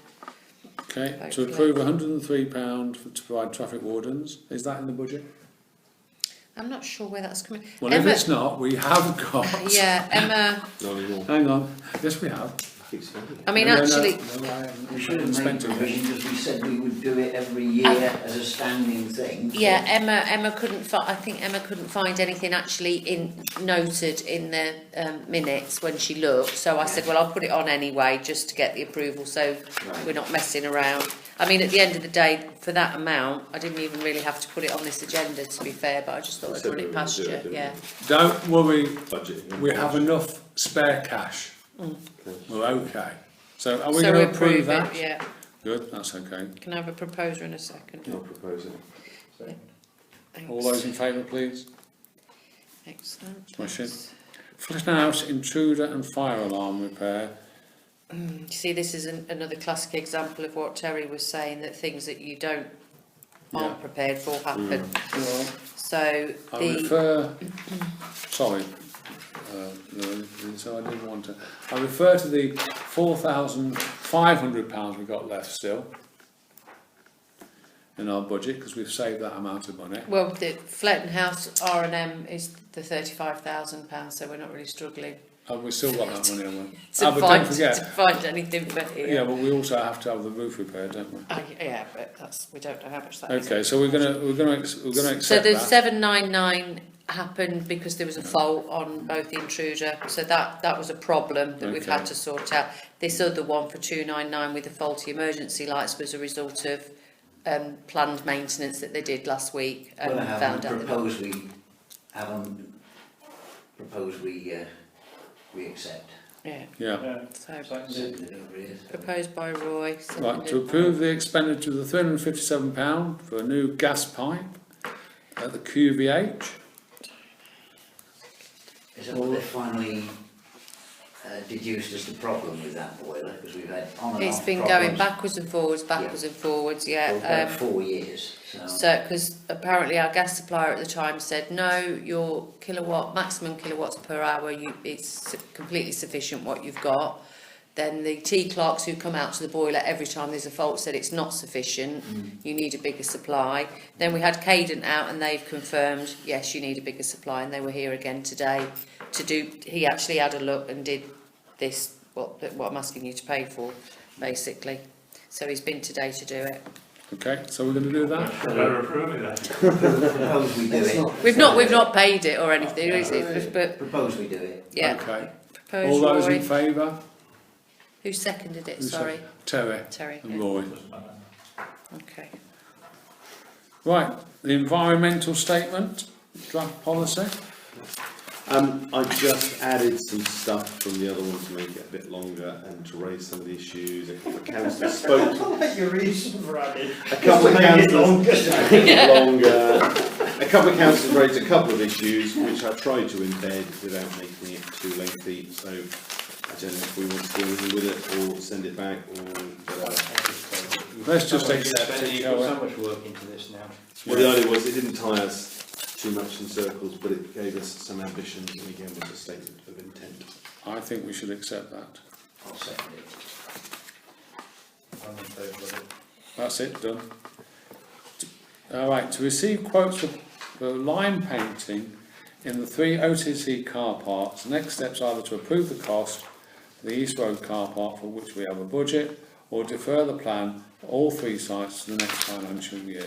Okay, to Hopefully. approve £103 to provide traffic wardens. Is that in the budget? I'm not sure where that's coming. Well, Emma, if it's not, we have got. yeah, Emma. Not anymore. Hang on. Yes, we have. Keep spending it. I mean, No, no, actually, no, I haven't. We should have made Spent it. provision because we said we would do it every year as a standing thing. yeah, Emma couldn't. I think Emma couldn't find anything actually noted in the minutes when she looked. So I said, well, I'll put it on anyway, just to get the approval, so we're not messing around. I mean, at the end of the day, for that amount, I didn't even really have to put it on this agenda, to be fair. But I just thought I'd Said run we it would past do you. it, didn't we? Yeah. Don't worry, Budget. we have enough spare cash. We're okay. So are we So going we to approve approve that? it. Yeah. Good, that's okay. Can I have a proposer in a second? I'll propose it. Thanks. All those in favour, please. Excellent. Smashing. Thanks. Flithouse intruder and fire alarm repair. You see, this is another classic example of what Terry was saying, that things that you aren't Yeah. prepared for happen. So I the refer, sorry, so I didn't want to. I refer to the £4,500 we've got left still in our budget, because we've saved that amount of money. Well, the Fletton House R&M is the £35,000, so we're not really struggling And we've still got that money, haven't we? to, But find, don't forget, to find anything but here. yeah, but we also have to have the roof repaired, don't we? Yeah, but we don't know how much that is. Okay, so we're gonna accept So the that. 799 happened because there was a fault on both the intruder, so that was a problem that we've had Okay. to sort out. This other one for 299 with the faulty emergency lights was a result of planned maintenance that they did last week and Well, found out. propose we accept. Yeah, Yeah. so Seconded. Send it over here. proposed by Roy. Right, seconded to by- approve the expenditure of the £357 for a new gas pipe at the QVH. Is that what they finally deduced as the problem with that boiler? Because we've had on and It's off been problems going backwards and forwards, for yeah. about 4 years. So, because apparently our gas supplier at the time said, no, your maximum kilowatts per hour, it's completely sufficient what you've got. Then the T-clerks who come out to the boiler every time there's a fault said it's not sufficient, you need a bigger supply. Then we had Cadent out and they've confirmed, yes, you need a bigger supply, and they were here again today to do, he actually had a look and did this, what I'm asking you to pay for, basically. So he's been today to do it. Okay, so we're going to do that. Better approve it then. Propose we do it. We've not paid it or anything, but Propose we do it. yeah. Okay. Proposed All those Roy. in favour? Who seconded it? Who Sorry, Terry Terry. and Yeah. Roy. Okay. Right, the environmental statement, draft policy. I just added some stuff from the other one to make it a bit longer and to raise some of the issues. A couple of councillors spoke. Your reason for adding. A couple of councillors Yeah. longer. A couple of councillors raised a couple of issues which I tried to embed without making it too lengthy. So I don't know if we want to do anything with it or send it back or whatever. Let's just accept it, You've shall put we? so much work into this now. Well, the idea was it didn't tie us too much in circles, but it gave us some ambitions and again was a statement of intent. I think we should accept that. I'll second it. I'm in favour of it. That's it, done. All right, to receive quotes for line painting in the 3 OTC car parks, the next steps are either to approve the cost for the East Road car park, for which we have a budget, or defer the plan for all 3 sites to the next financial year.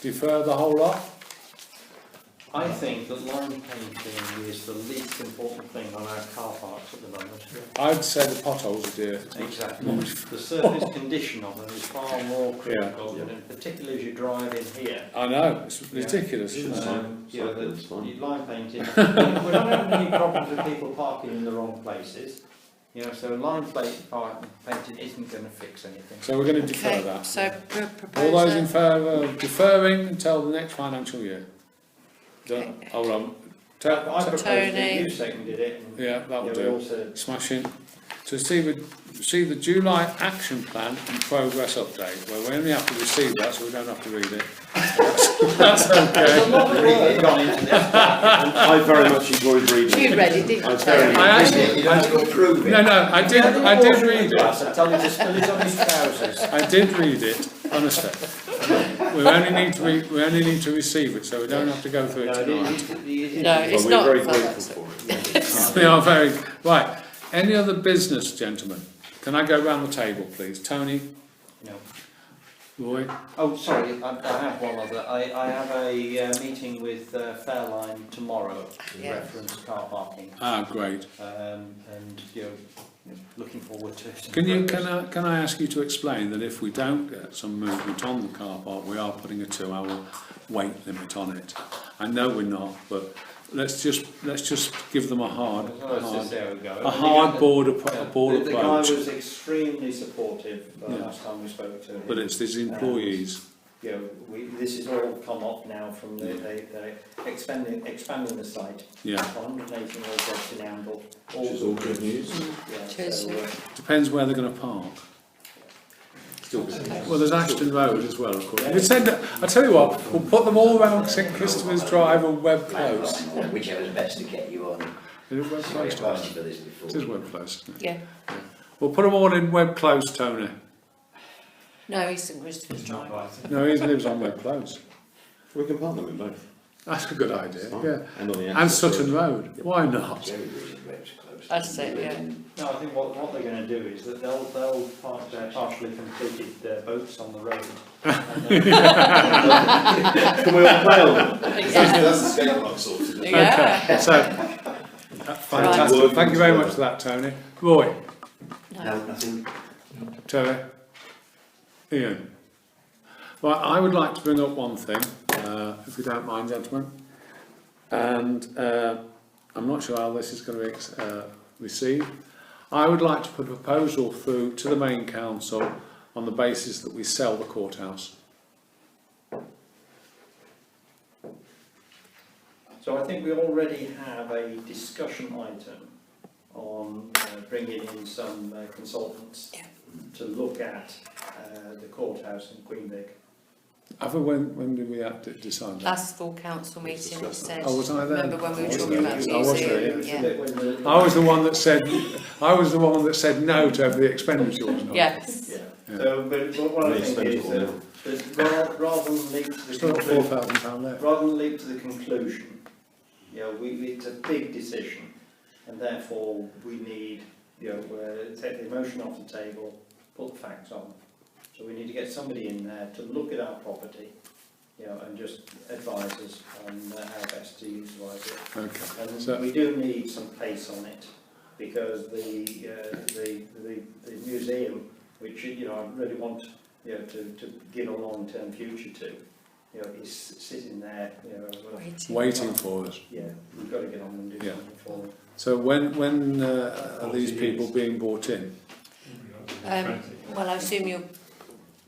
Defer the whole lot? I think that line painting is the least important thing on our car parks at the moment. I'd say the potholes are dirty. Exactly. The surface condition of them is far more critical, and particularly as you drive in here. I know, it's ridiculous, isn't it? You know, It's fine. the line painting, we're not having any problems with people parking in the wrong places. You know, so line painting isn't going to fix anything. So we're going to defer Okay. that. So All those in propose. favour of deferring until the next financial year? Done. Okay. Hold on. I proposed it, Tony. you seconded it. And, Yeah, that'll yeah, we do. all said, Smashing. To receive the July action plan and progress update. Well, we only have to receive that, so we don't have to read it. That's there's a okay. lot of really gone into this. I very much enjoyed reading You it. read it, didn't I you? very I actually, You don't have to approve it. no, I did read it. I tell you to spill it on his trousers. I did read it, honestly. We only need to receive it, so we don't have to go through it tonight. No, it's Well, not. we're very well, grateful for it. We are very right. Any other business, gentlemen? Can I go round the table, please? Tony, No. Roy. Oh, sorry, I have one other. I have a meeting with Fairline tomorrow in Yeah. reference to car parking, Ah, great. and you know, looking forward to it. Can I ask you to explain that if we don't get some movement on the car park, we are putting a 2-hour weight limit on it. I know we're not, but let's just give them a hard board The guy approach. was extremely supportive Yeah. last time we spoke to him. But it's these employees. You know, this has all come up now from they're expanding the site. Yeah. 180 more jobs in Amble. Which is all good news. Yeah, Cheers. so, Depends where they're going to park. Still good news. Well, there's Ashton Road as well, of course. If it's I tell you what, we'll put them all round St Christopher's Drive and Webb Close. Whichever's best to get you on. Is it web Sorry, close, I've asked Tony? you for this before. It is web close, isn't it? Yeah. We'll put them all in web close, Tony. No, East St Christopher's It's not Drive. right. No, he lives on web close. We can partner them in both. That's a good idea, It's fine. yeah. And on the And access Sutton road. Road, why not? Jerry lives in Reps close. That's it, yeah. No, I think what they're going to do is that they'll partially completed their boats on the road. And then- Can we all play on them? Yeah. That's the skate park sorted. Yeah. Okay, so, fantastic, Right. thank you very much for that, Tony. Roy, No, nothing. Terry, Ian. Well, I would like to bring up one thing, if you don't mind, gentlemen. And I'm not sure how this is going to be received. I would like to put a proposal through to the main council on the basis that we sell the courthouse. So I think we already have a discussion item on bringing in some consultants Yeah. to look at the courthouse in Queenvic. When did we have to decide that? Last full council meeting it said. Oh, was I there? Remember when we were I was talking there. about the I was museum? there, It was a Yeah. bit when the- I was the one that said no to every expenditure, wasn't I? Yes. Yeah. Yeah. So, but what I They think spent is it all that rather than leap to the Still got conclusion, £4,000 left. rather than leap to the conclusion, it's a big decision, and therefore we need, take the emotion off the table, put the facts on. So we need to get somebody in there to look at our property, and just advise us on how best to utilise it. Okay. And So- we do need some pace on it, because the museum, which I really want to give a long-term future to, is sitting there, Waiting for us. yeah, we've got to get on and do Yeah. something for them. So when are these people being brought in? Well, I assume your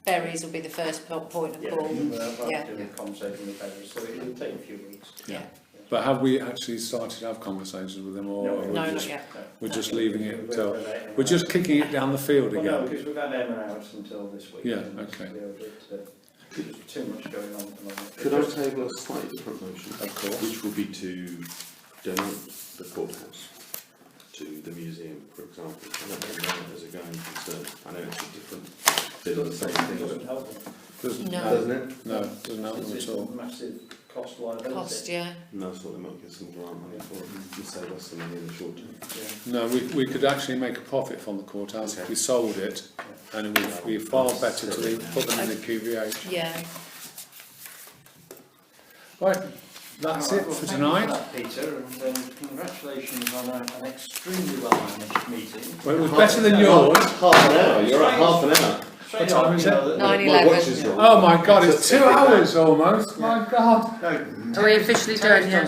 berries will be the first point of Yeah, call. we'll Yeah. have to do a conversation with others, so it'll take a few weeks. Yeah. But have we actually started to have conversations with them, or No, are we No, not just, yet. we're just leaving it We've until, got Emma we're just out. kicking it down the field Well, no, again? because we've had Emma out until this week. Yeah, and okay. There's too much going on at the moment. Could I table a slightly different motion? Of course. Which would be to donate the courthouse to the museum, for example. I don't know as a going concern. I know it's a different bit of the same It thing, doesn't help them. Doesn't, No. doesn't it? no, doesn't help them It's at a all. massive cost liability. Cost, yeah. No, I thought they might get some grant money for it and save us some money in the short term. Yeah. No, we could actually make a profit from the courthouse if we sold it, and it would be far better to put them in the QVH. Yeah. Right, that's it for tonight. Thank you for that, Peter, and congratulations on an extremely well-managed meeting. Well, it was better than yours. Half an hour, you're at half an hour. Straight time on, is you it? know, that- 9:11. My watch is wrong. Oh my God, it's 2 hours almost. My God. Are we officially done? Yeah.